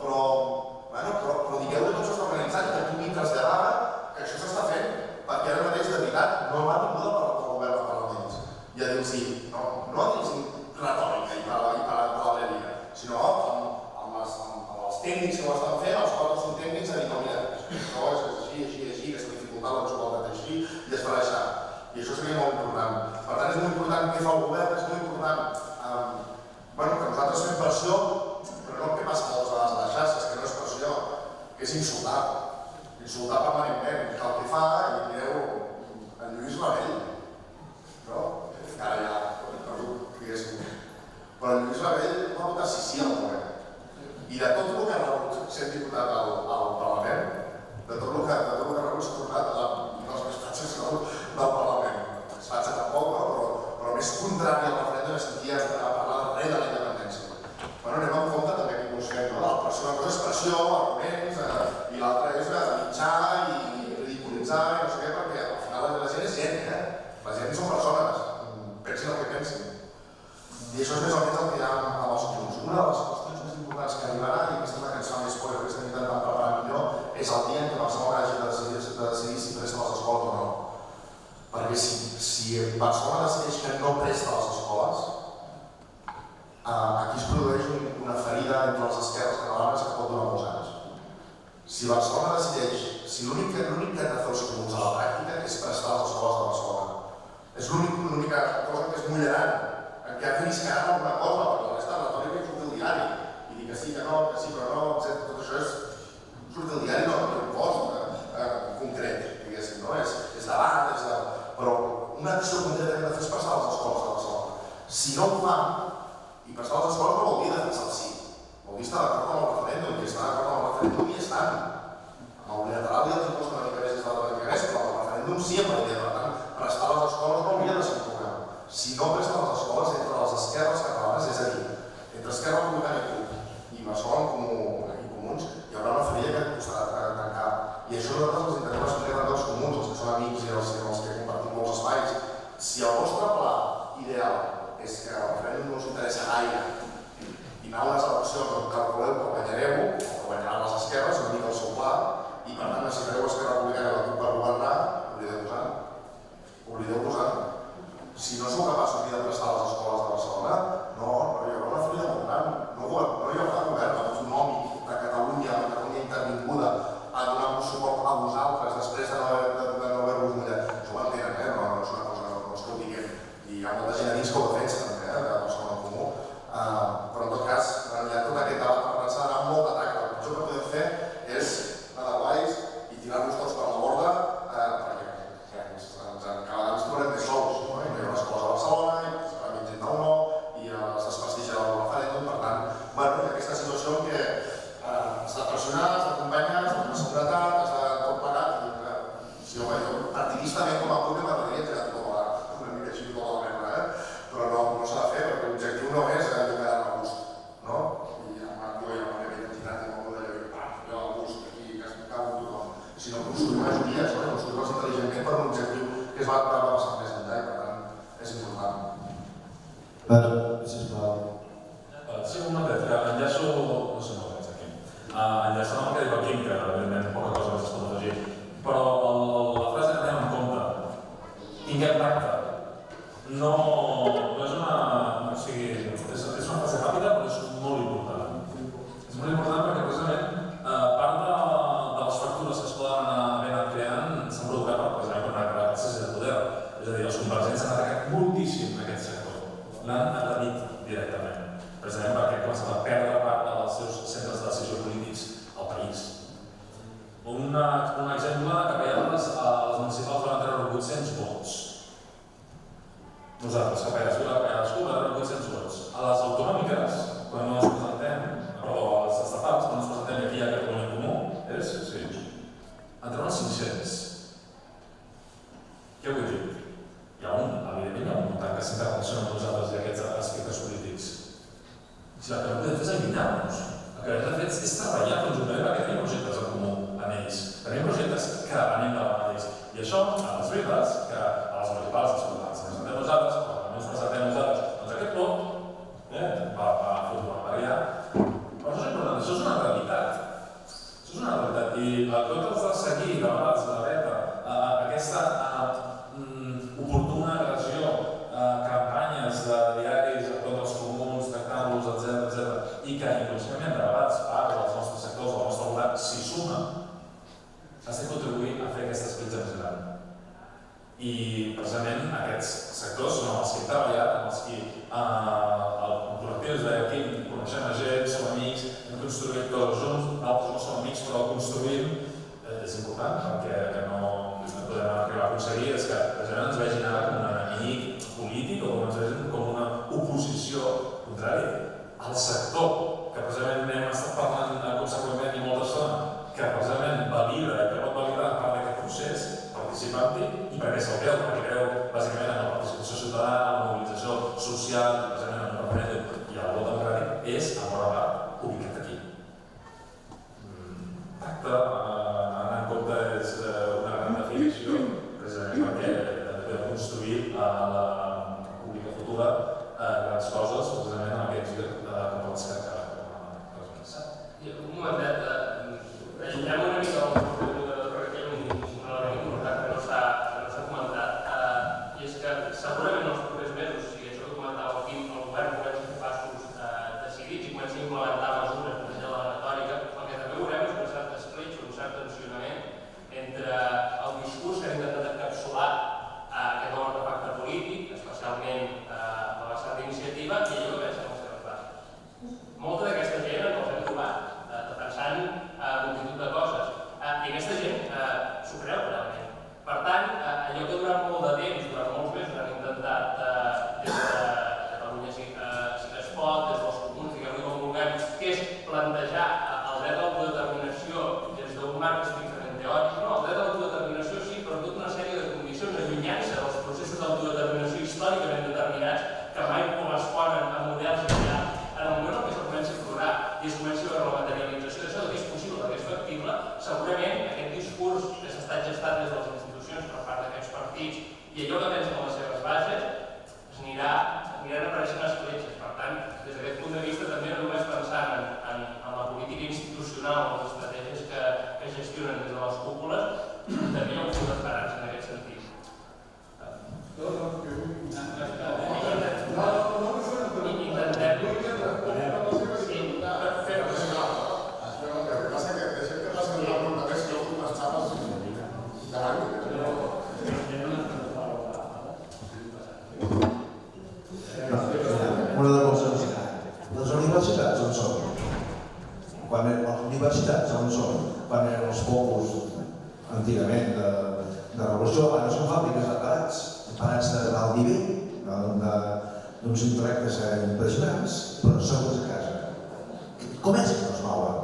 però digueu-li com s'està organitzant, que pugui traslladar que això s'està fent, perquè ara mateix, de veritat, no va vinguda per al govern de parlaments. I a dir-los, no a dir-los retòrica i palabreria, sinó amb els tècnics que ho estan fent, els 4 o 5 tècnics, a dir, no, mira, això és així, aquesta dificultat la desigualtat així, i es farà això. I això seria molt important. Per tant, és molt important què fa el govern, és molt important que nosaltres fem pressió, però no el que passa moltes vegades a les xarxes, que no és pressió, que és insultar permanentment, que el que fa, i mireu, en Lluís Rabell, que ara ja, diguéssim, però en Lluís Rabell va votar sí al govern, i de tot el que ha rebut sent diputat al Parlament, de tot el que ha rebut s'ha tornat a les prestatges del Parlament. Es fa tampoc, però més contrari al referèndum es sentia a parlar del rei de la independència. Anem en compte també que coneixem, una cosa és pressió, arguments, i l'altra és mitjar i ridiculitzar i no sé què, perquè al final la gent és gent, la gent són persones, pensin el que pensin. I això és més o menys el que hi ha amb els punts. Una de les qüestions més importants que arribarà, i aquesta és la que ens fa més por i que estem intentant preparar millor, és el dia en què Barcelona hagi de decidir si presta les escoles o no. Perquè si Barcelona decideix que no presta les escoles, aquí es produeix una ferida entre les esquerres catalanes que pot durar molts anys. Si Barcelona decideix, si l'únic que han de fer els comuns a la pràctica és prestar les escoles de Barcelona. És l'única cosa que es mullaran, en què arriscaran alguna cosa, perquè la resta retòrica surt del diari. I dir que sí, que no, que sí, però no, etc. Tot això surt del diari, no un post concret, diguéssim, no? És debat, però una acció concreta que hem de fer és prestar les escoles de Barcelona. Si no ho fan, i prestar les escoles no vol dir defensar el sí, vol dir estar d'acord amb el referèndum, i estar d'acord amb el referèndum i estan. Amb el unilateral ja els costa una mica més, però el referèndum sí amb la idea, per tant, prestar les escoles no hauria de ser un problema. Si no presten les escoles entre les esquerres catalanes, és a dir, entre Esquerra Republicana i CUP, i Barcelona i Comuns, hi haurà una ferida que costarà tancar. I això nosaltres els intentem explicar també als comuns, els que són amics i els que compartim molts espais. Si el vostre pla ideal és que el referèndum no us interessa gaire i anar a unes eleccions on calculeu que guanyareu, o que guanyaran les esquerres, una mica el seu pla, i per tant necessitareu Esquerra Republicana i la CUP per governar, oblideu-vos-en. Si no sou capaços ni de prestar les escoles de Barcelona, no hi haurà una ferida molt gran. No hi haurà govern autonòmic de Catalunya intervinguda a donar-vos suport a vosaltres després de no haver-vos mullat. Això ho entenen, no és una cosa, no és que ho diguem. I hi ha molta gent a dins que ho defensa també, de Barcelona Comú. Però en tot cas, hi ha tot aquest debat per pensar en molt d'atac. El pitjor que podem fer és anar de guais i tirar-nos tots per la borda, perquè cada vegada ens trobarem més sols, no? I Sisplau. Sí, un momentet, que enllaço... No sé, no veig aquí. Enllaçant amb el que diu el Quim, que evidentment poca cosa més es pot afegir, però la frase que anem en compte, tinguem tacte, no és una... O sigui, és una frase ràpida, però és molt important. És molt important perquè precisament part de les fractures que es poden haver anat creant s'han provocat precisament per una crisi de poder. És a dir, els convergents han atacat moltíssim aquest sector. L'han agredit directament. Precisament perquè ha començat a perdre part dels seus centres de decisió polítics al país. Un exemple, Capellades, a les municipals van treure 800 vots. Nosaltres, Capellades Cuba, van treure 800 vots. A les autonòmiques, quan no ens presentem, perdó, a les estatals, quan ens presentem aquí a Catalunya en Comú, sí, en treuen 500. Què vull dir? Evidentment, hi ha un muntant que s'interrelaciona amb nosaltres i aquests aspectes polítics. Si el que no podem fer és allunyar-nos. El que hem de fer és treballar conjuntament perquè tenim projectes en comú amb ells. Tenim projectes que anem davant ells. I això, a les vides, que a les municipals ens presentem nosaltres, quan no ens presentem nosaltres, doncs aquest vot va fotre una variar. Però això és important, això és una realitat. Això és una realitat. I tot els de seguir, de vegades, la dreta, aquesta oportuna agressió, campanyes de diaris a tots els comuns, tractant-los, etc. I que inclusivament de vegades part dels nostres sectors, del nostre govern, s'hi suma, has de contribuir a fer aquesta escletxa més gran. I precisament aquests sectors són els que hem treballat, amb els que el col·lectiu es deia aquí, coneixem a gent, som amics, hem construït tots junts, altres no som amics, però construïm. És important perquè no podem arribar a aconseguir és que precisament ens vegin ara com un enemic polític o com ens vegin com una oposició contrària al sector, que precisament n'hem estat parlant conseqüentment i molta estona, que precisament valida i que pot validar part d'aquest procés participant-hi i perquè se'l creu, perquè creu bàsicament en la participació ciutadana, en la mobilització social, precisament en el referèndum i el vot democràtic, és en bona part ubicat aquí. Tacte, anar en compte és una gran definició, precisament perquè podem construir a la pública futura grans coses, precisament en aquests com els que has pensat. Un momentet, anem una mica al perquè hi ha un element important que no s'ha comentat, i és que segurament en els propers mesos, si això que comentava el Quim, el govern comença a fer passos decidits i comença a implementar mesures per exemple la retòrica, el que també veurem és un cert escletx, un cert tensionament entre el discurs que ha intentat encapsular aquest nou artefacte polític, especialment la vessant d'iniciativa, i allò que pensa en les seves bases. Molta d'aquesta gent ens els hem trobat defensant multitud de coses, i aquesta gent s'ho creu realment. Per tant, allò que durant molt de temps, durant molts mesos, han intentat des de Catalunya sí que es pot, des dels comuns, diguem-li com vulguem, que és plantejar el dret a l'autodeterminació des d'un marc estrictament teòric. No, el dret a l'autodeterminació sí, però tota una sèrie de condicions allunyant-se dels processos d'autodeterminació històricament determinats que mai corresponen a models ja en el moment en què es comença a explorar i es comença a veure la materialització d'això, que és possible, que és factible, segurament aquest discurs que s'ha estat gestant des de les institucions per part d'aquests partits i allò que pensen en les seves bases aniran apareixent escletxes. Per tant, des d'aquest punt de vista també no només pensant en la política institucional o les estratègies que gestionen des de les cúpules, també hi ha un punt d'esperança en aquest sentit. Una de les universitats on són? Quan les universitats on són? Quan eren els focus antigament de revolució, ara són fàbriques de parats d'alt nivell, d'uns intel·lectes impressionants, però segons a casa. Com és que no es mouen?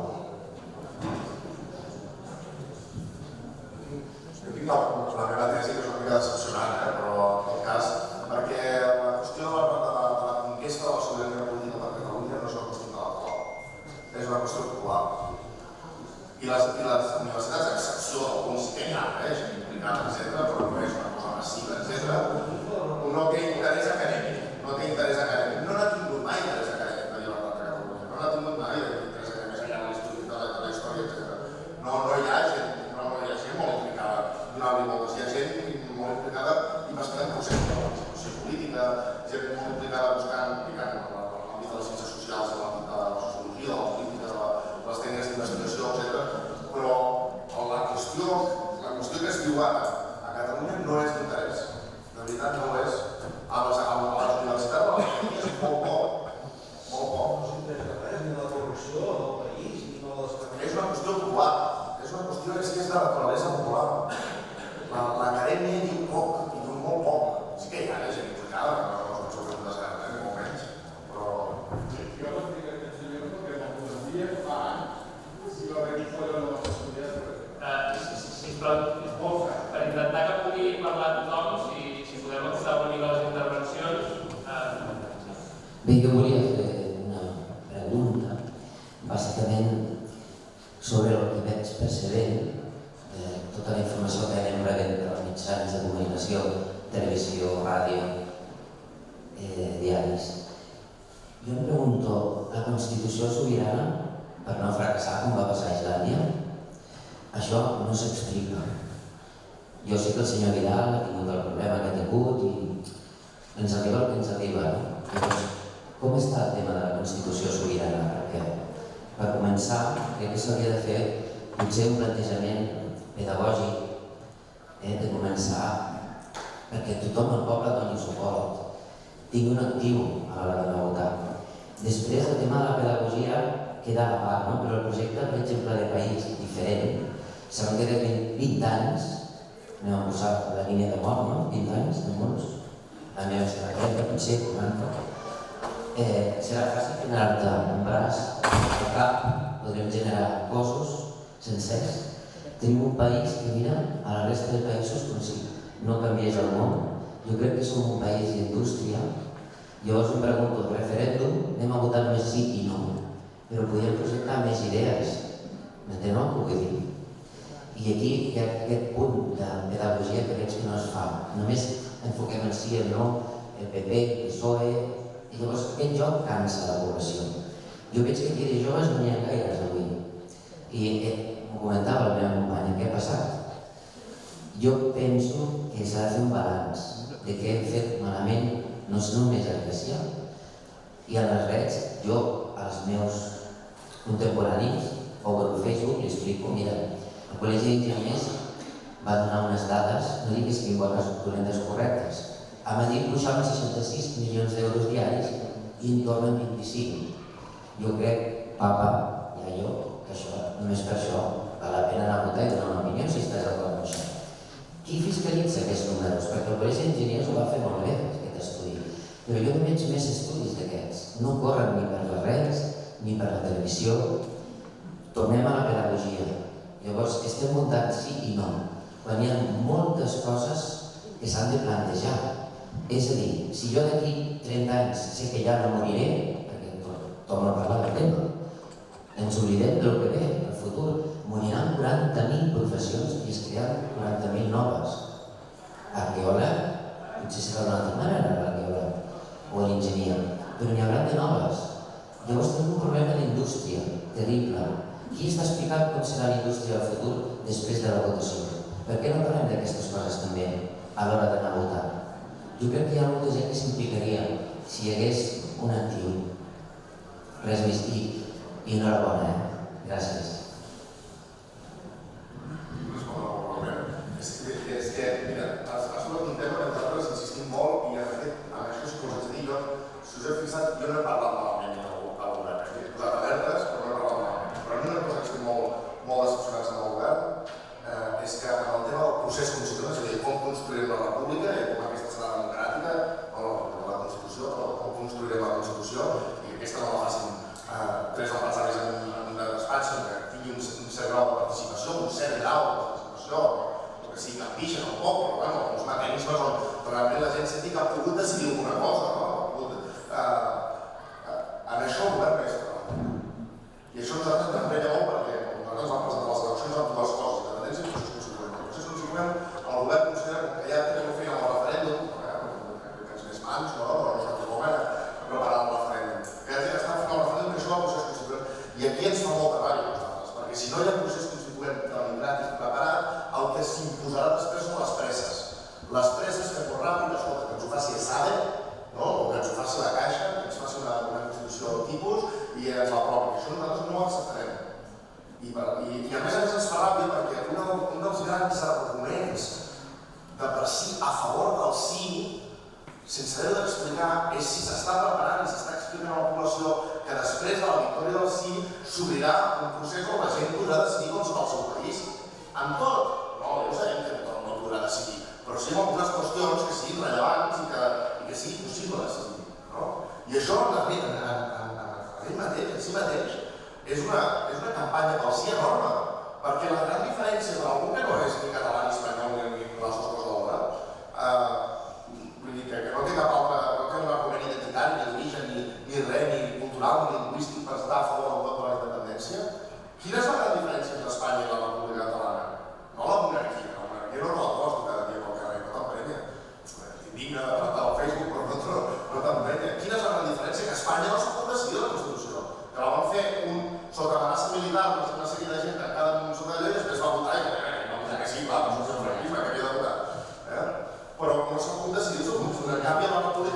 Jo tinc la meva tesi, que és una mica decepcionant, però en tot cas, perquè la qüestió de la conquesta de la sobirania política per Catalunya no és una qüestió intel·lectual, és una qüestió popular. I les universitats, a excepció d'alguns que hi ha, gent implicada, etc., però no és una cosa massiva, etc., no té interès acadèmic, Bé, jo volia fer una pregunta, bàsicament sobre el que veig percebent, tota la informació que anem rebent dels mitjans de comunicació, televisió, ràdio, diaris. Jo em pregunto, la Constitució sobirana, per no fracassar com va passar a Islàndia, això no s'explica. Jo sé que el senyor Vidal ha tingut el problema que ha tingut i ens arriba el que ens arriba. Llavors, com està el tema de la Constitució sobirana? Perquè, per començar, crec que s'hauria de fer potser un plantejament pedagògic, de començar perquè tothom al poble doni suport, tingui un actiu a l'hora d'anar a votar. Després, el tema de la pedagogia queda a part, però el projecte, per exemple, de país diferent, sabem que de 20 anys, anem a posar la línia de mort, 20 anys, de molts, la meva serà 30, potser 40, serà fàcil generar-te un braç, al cap, podrem generar cossos sencers. Tenim un país que mira a la resta de països com si no canviés el món. Jo crec que som un país d'indústria. Llavors em pregunto, el referèndum, anem a votar més sí i no, però podríem projectar més idees. M'entén el que vull dir? I aquí hi ha aquest punt de pedagogia que veig que no es fa. Només enfoquem en sí, el no, el PP, el PSOE, i llavors aquest joc cansa la població. Jo veig que aquí de joves no n'hi ha gaires avui. I m'ho comentava la meva companya, què ha passat? Jo penso que s'ha de fer un balanç de què hem fet malament, no és només a Grècia, i a les redes, jo als meus contemporanis, o per Facebook, li explico, mira, el Col·legi d'Enginyers va donar unes dades, no dic que siguin bones o dolentes correctes. A Madrid pujaven 66 milions d'euros diaris i en tornen 25. Jo crec, papa, ja jo, que això, només per això, val la pena anar a votar i donar una opinió si estàs d'acord amb això. Qui fiscalitza aquests números? Perquè el Col·legi d'Enginyers ho va fer molt bé, aquest estudi. Però jo no veig més estudis d'aquests. No corren ni per les redes, ni per la televisió. Tornem a la pedagogia. Llavors, estem votant sí i no, quan hi ha moltes coses que s'han de plantejar. És a dir, si jo d'aquí 30 anys sé que ja no moriré, perquè torno a parlar del tema, ens oblidem del que ve, el futur, moriran 40.000 professions i es creen 40.000 noves. Arqueòleg, potser serà d'una altra manera l'arqueòleg, o l'enginyer, però n'hi haurà de noves. Llavors tenim un problema d'indústria terrible. Qui està explicant com serà la indústria del futur després de la votació? Per què no parlem d'aquestes coses també a l'hora d'anar a votar? Jo crec que hi ha molta gent que s'implicaria si hi hagués un actiu. Res més i enhorabona, Gràcies. És que, mira, has parlat d'un tema que nosaltres insistim molt i en això és com us he dit jo, si us heu fixat, jo no he parlat malament del govern, he posat alertes, però no he parlat malament. Però una cosa que estem molt decepcionats amb el govern és que en el tema del procés constitucional, és a dir, com construirem la república i com aquesta serà democràtica, la Constitució, com construirem la Constitució, i aquesta no la facin tres empresaris en un despatx, que tingui un cert grau de participació, un cert grau de participació, que sigui campixen el poble, però uns mecanismes on realment la gent senti que ha pogut decidir alguna cosa, en això el govern és treballant. I això nosaltres ens emprenya molt perquè nosaltres vam presentar les eleccions amb dues coses, independència i procés constituent. El procés constituent, el govern considera que ja tenim feina amb el referèndum, que ens més mans, però nosaltres no vam preparar el referèndum. Que ja estan fent el referèndum que això va al procés constituent. I aquí ens fa molt treball a nosaltres, perquè si no hi ha un procés constituent democràtic preparat, el que s'imposarà després són les presses. Les presses que molt ràpid, escolta, que ens ho faci SADE, o que ens ho faci la Caixa, que ens faci una constitució del tipus i ens l'aprovi. Això nosaltres no ho acceptarem. I a més ens fa ràbia perquè un dels grans arguments de per si a favor del sí, sense haver d'explicar, és si s'està preparant i s'està explicant a la població que després de la victòria del sí s'obrirà un procés on la gent podrà decidir com serà el seu país. Amb tot, no, ja ho sabem que tothom no podrà decidir, però sí amb algunes qüestions que siguin rellevants i que sigui possible decidir. I això en si mateix és una campanya pel sí enorme, perquè la gran diferència per algú que no és ni català ni espanyol ni les dues coses alhora, vull dir que no té cap altre, no té un argument identitari, ni d'origen,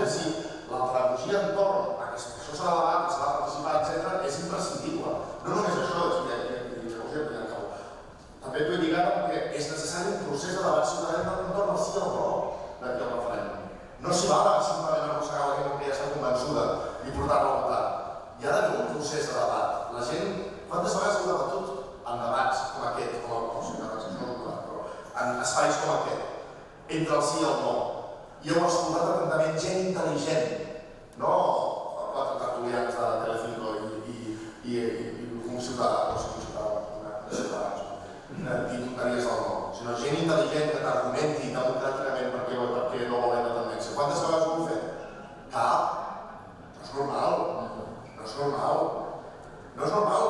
és dir, la pedagogia entorn a que això s'ha de debat, s'ha de participar, etc., és imprescindible. No només això, també t'ho he lligat amb que és necessari un procés de debat ciutadà entorn al sí o no d'aquí al referèndum. No s'hi val simplement arrossegar la gent que ja està convençuda i portar-la a votar. Hi ha d'haver un procés de debat. La gent, quantes vegades heu debatut en debats com aquest, en espais com aquest, entre el sí i el no, i heu escoltat atentament gent intel·ligent, no quatre tertulians de Telecinco i un ciutadà, no sé, un ciutadà, dir tonteries del no, sinó gent intel·ligent que t'argumenti democràticament perquè no vol la independència. Quantes vegades ho heu fet? Cap. No és normal. No és normal. No és normal,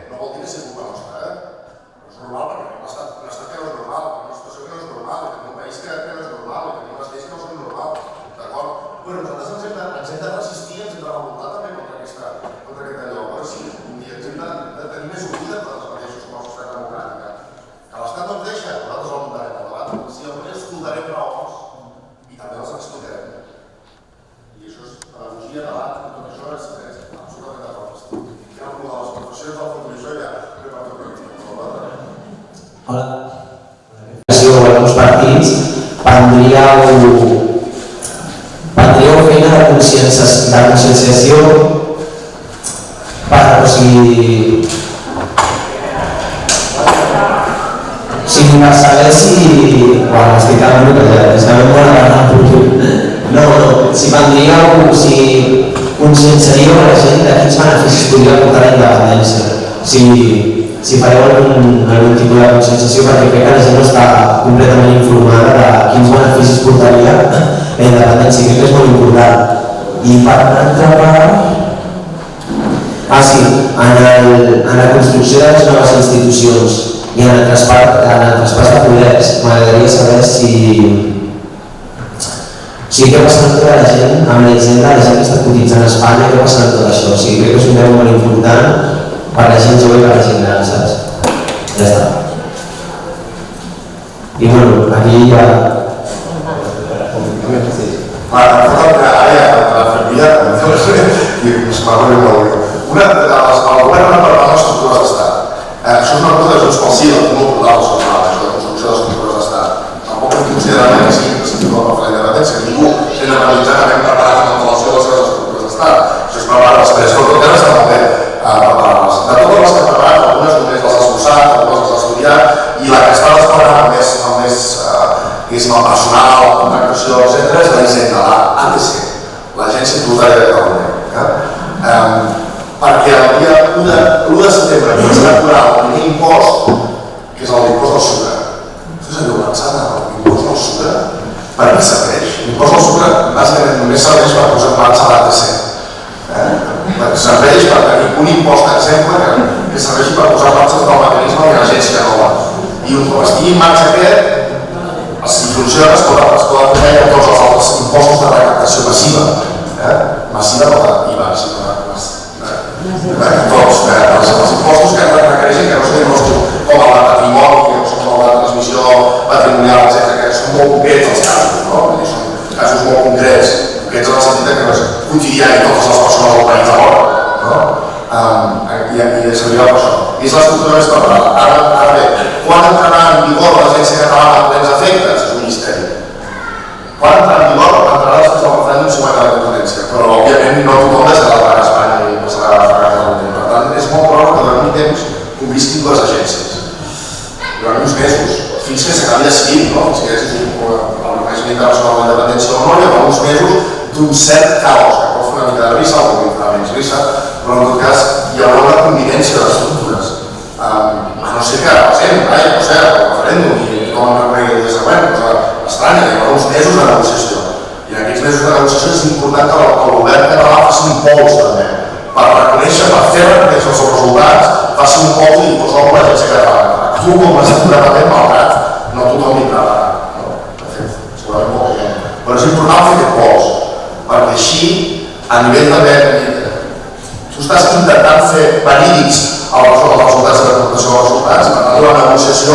no vol dir que sigui culpa nostra, No és normal perquè l'estat que no és normal, que una situació que no és normal, que un país que no és normal, que unes lleis que no són normals, d'acord? Però nosaltres ens hem de resistir, ens hem de revoltar també contra aquest allò, però sí, un dia ens hem de tenir més oblida per les mateixes com a societat democràtica. Que l'estat no ens deixa, nosaltres el muntarem al debat, si només escoltarem raons i també els explicarem. I això és pedagogia, debat, i tot això és absolutament d'acord. Hi ha algú de les professions del futurició ja, per tot el Hola. Alguns partits prendríeu feina de conscienciació per, o sigui, per saber si... Bueno, estic quedant bloquejat, és que no m'ho agrada. No, si prendríeu, si conscienciaríeu a la gent de quins beneficis podria portar la independència. Si fareu algun tipus de conscienciació, perquè crec que la gent no està completament informada de quins beneficis portaria la independència, crec que és molt important. I per altra part... en la construcció de les noves institucions i en el traspàs de poders, m'agradaria saber si què passa amb tota la gent, amb la gent que està cotitzant a Espanya, què passa amb tot això. Crec que és un tema molt important per la gent jove i per la gent gran, saps? Ja està. I bueno, aquí ja... El govern ha preparat les estructures d'estat. Això és una cosa de Junts pel Sí, el Comú Popular, això de construcció de les estructures d'estat. Tampoc hem considerat que sigui imprescindible per la independència. Ningú té generalitzadament preparat en relació a les seves estructures d'estat. Això és preparar després, però tot està molt bé preparar-les. De totes les que ha preparat, algunes només les ha esbossat, algunes les ha estudiat, i la que està desplegant amb més el personal, la contractació, etc., és la Hisenda, la ATC, l'Agència Tributària de Catalunya. Perquè el dia 1 de setembre començarà a cobrar el primer impost, que és l'impost del sucre. Vostès haveu pensat en l'impost del sucre? Per què serveix? L'impost del sucre bàsicament només serveix per posar en marxa l'ATC. Serveix per tenir un impost exemple que serveixi per posar en marxa tot el mecanisme de l'agència nova. I quan estigui en marxa aquest, si funciona es poden fer tots els altres impostos de recaptació massiva. Massiva no d'IVA, sinó tots els impostos que requereixen que no són impostos com el de patrimoni, que no són el de transmissió patrimonial, etc., que són molt concrets els casos, no? Són casos molt concrets, concrets en el sentit que no és quotidià i totes les persones del país alhora, no? I servirà per això. I és l'estructura més preparada. Ara bé, quan entrarà en vigor l'Agència Catalana de plens efectes? És un misteri. Quan entrarà en vigor? Entrarà després del referèndum si guanya la independència, però òbviament no tothom deixarà de pagar a Espanya i passarà a pagar a Catalunya. Per tant, és molt probable que durant un temps convisquin dues agències, durant uns mesos, fins que s'acabi decidint, no? Fins que hi hagi el reconeixement internacional de la independència o no, hi haurà uns mesos d'un cert caos, que pot fer una mica de risa o que farà menys risa, però en tot cas hi haurà una convivència d'estructures. A no ser que passem, no sé, el referèndum i tothom reconegui el dia següent, cosa estranya, hi haurà uns mesos de negociació. I en aquests mesos de negociació és important que el govern català faci un pols també, per reconèixer, per fer reconèixer els seus resultats, faci un pols i posa a l'agència catalana. Actua com a secretament malgrat, no tothom hi prepara. De fet, segurament molta gent. Però és important fer aquest pols, perquè així, a nivell també, tu estàs intentant fer verídics els resultats de l'aportació dels resultats, per tant, la negociació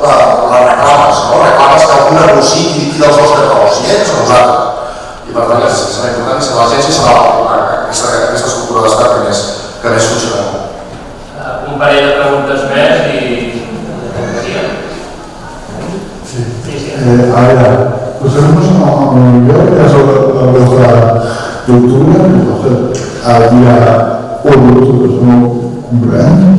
la reclames, no? Reclames que algú negociï qui dels dos té raó, si ells o nosaltres. I per tant serà important que l'agència serà aquesta estructura d'estat que més funcionarà. Un parell de preguntes més i... A ver, pues tenemos a ya sobre la de octubre, entonces al día 1 de octubre es un cumpleaños.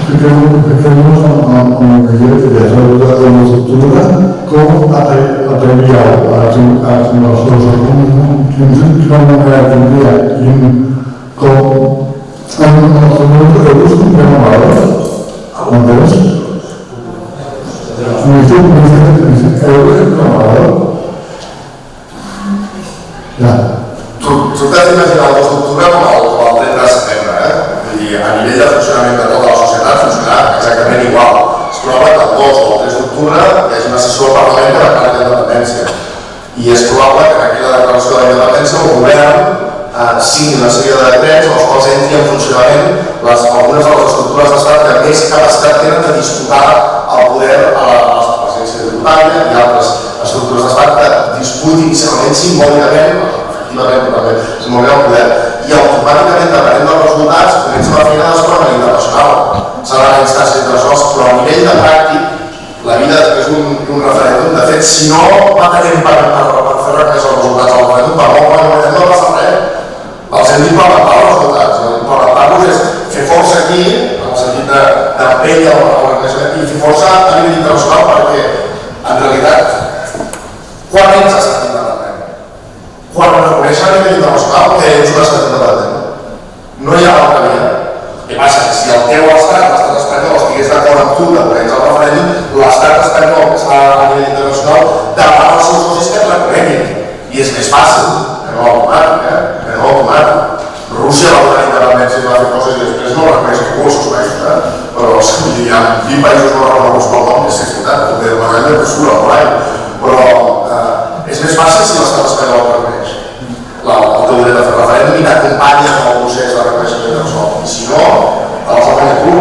Fiquemos a Miguel que ya sobre la de octubre, ¿cómo atrevía a nosotros cómo me atendía con nosotros de gusto que no valor. ¿Cuántos? Me dice Tu t'has d'imaginar el 2 d'octubre com el 30 de setembre, Vull dir, a nivell de funcionament de tota la societat funcionarà exactament igual. És probable que el 2 o el 3 d'octubre hi hagi una sessió al Parlament per declarar la independència. I és probable que en aquella declaració de la independència el govern signi una sèrie de decrets els quals entri en funcionament algunes de les estructures d'estat que més cada estat tenen de disputar el poder a la presidència tributària i altres estructures d'estat que disputin simbòlicament, efectivament, però també simbòlicament el poder, i automàticament, depenent dels resultats, comença la feina de desplegament internacional. S'ha d'anar a instàncies internacionals, però a nivell de pràctic, la vida després d'un referèndum, de fet, si no bateguem per fer reconèixer els resultats del referèndum, per molt que no no passa res. Els hem d'implementar els resultats. Implementar-los és fer força aquí, en el sentit d'empènyer el reconeixement, i fer força a nivell internacional perquè, en realitat, quan ets estat independent? Quan reconeixes a nivell internacional que ets un estat independent. No hi ha altra via. Què passa? Que si el teu estat, l'estat espanyol, estigués d'acord amb tu de organitzar el referèndum, l'estat espanyol, que està a nivell internacional, demana als seus socis que et reconeguin. I és més fàcil, que no automàtic, Rússia va donar independència i va fer coses i després no reconeix que ho suspeix, però si hi ha 20 països no reconeguts pel nom, és veritat, també la gana que surt al plany, però és més fàcil si l'estat espanyol ho reconeix. El teu dret a fer referèndum i t'acompanya en el procés de reconeixement internacional. I si no, te'ls acompanya tu,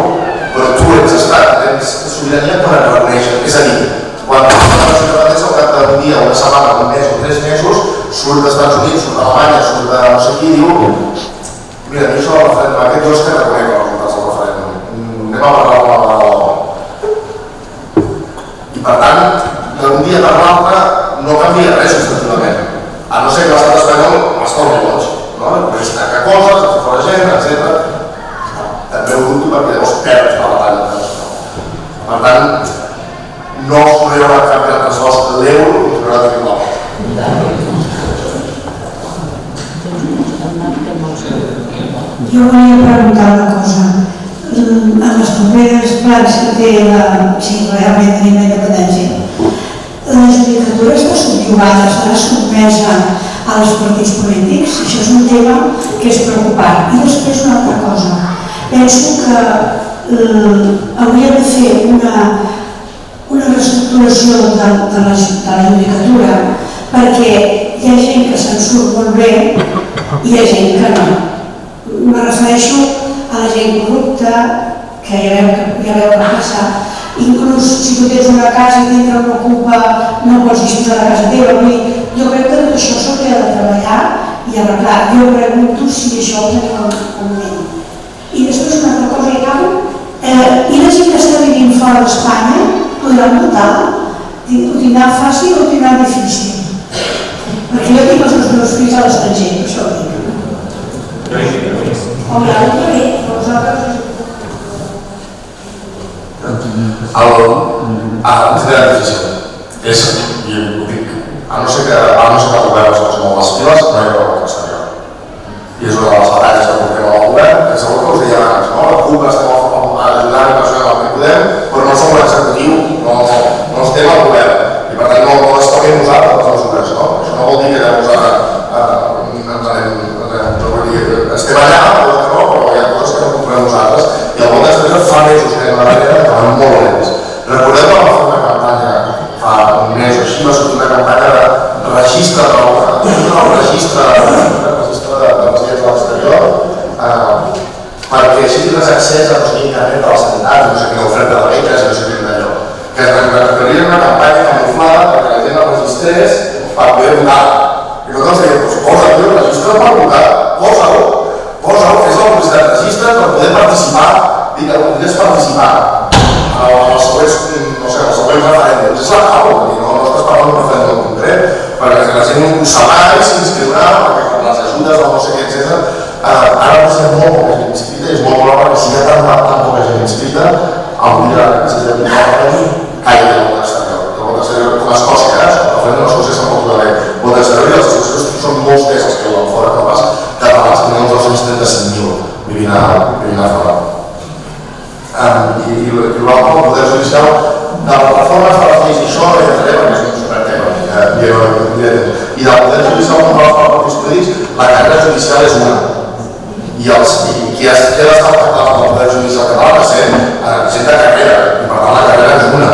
però tu ets estat, tens sobirania quan et reconeixen. És a dir, quan la independència al cap d'un dia, una setmana, un mes o 3 mesos, surt dels Estats Units, surt d'Alemanya, surt de no sé qui, i diu mira, a mi això del referèndum, aquest jo és que reconec els resultats del referèndum. Anem a parlar amb la vegada. I per tant, d'un dia per l'altre no canvia res substantivament. A no ser que l'estat espanyol es torni boig. Només tanca coses, es fa la gent, etc. També ho dubto perquè llavors perds la batalla internacional. Per tant, no us podeu cap de tresors l'euro i us haurà de fer l'altre. Jo volia preguntar una cosa. En els propers plans que té si realment tenim la independència, la judicatura està subjugada, estarà sotmesa als partits polítics? Això és un tema que és preocupant. I després una altra cosa. Penso que hauria de fer una reestructuració de la judicatura perquè hi ha gent que se'n surt molt bé i hi ha gent que no. Me refereixo a la gent corrupta, que ja veu que passa. Inclús si tu tens una casa i dintre una culpa no pots disposar de casa teva. Jo crec que tot això s'hauria de treballar i arreglar. Jo pregunto si això ho tenim en ment. I després una altra cosa, i acabo. I la gent que està vivint fora d'Espanya podran votar? Ho tindran fàcil o ho tindran difícil? Perquè jo tinc els meus fills a l'estranger, per això ho dic. O ja ho diré, vosaltres... Serà difícil. I ho dic, a no ser que el govern es posi molt les piles, no hi haurà govern exterior. I és una de les batalles que portem al govern, que segur que us deia abans, la CUP estem ajudant internacionalment que podem, però no som l'executiu, no estem al govern. I per tant no escollim nosaltres les mesures. Això no vol dir que llavors estem allà, però hi ha coses que no comprem nosaltres. I el vot d'exterior fa mesos que anem a darrere, que van molt lents. Recordem que va fer una campanya fa un mes o així, va sortir una campanya de registre de residents de l'exterior, perquè així tindràs accés a no sé quin internet de la sanitat, no sé quina oferta de beques, no sé quin d'allò. que realitzaria una campanya camuflada perquè la gent es registrés per poder votar. I nosaltres dèiem, doncs posa-ho, registra per votar, posa-ho, fes la publicitat, registra per poder participar i que podries participar en els següents referèndums. És la clau, no estàs parlant d'un referèndum concret, perquè la gent ho sabrà i s'inscriurà, perquè les ajudes o no sé què, etc. Ara no sé molt poca gent inscrita i és molt probable que si hi ha tan poca gent inscrita, algun dia que s'hagi de comptar el referèndum caigui el vot exterior. El vot exterior, com a Escòcia, el referèndum a Escòcia tampoc pot haver vot exterior i els escocesos són molts més els que viuen fora que pas catalans, que n'hi ha uns 235.000 vivint a fora. I l'altre, el poder judicial, de les reformes de les lleis, i això no hi entraré perquè és un supertema, i del poder judicial contra els partits polítics, la carrera judicial és una. I qui ha d'estar al capdavant del poder judicial català ha de ser gent de carrera, i per tant la carrera és una.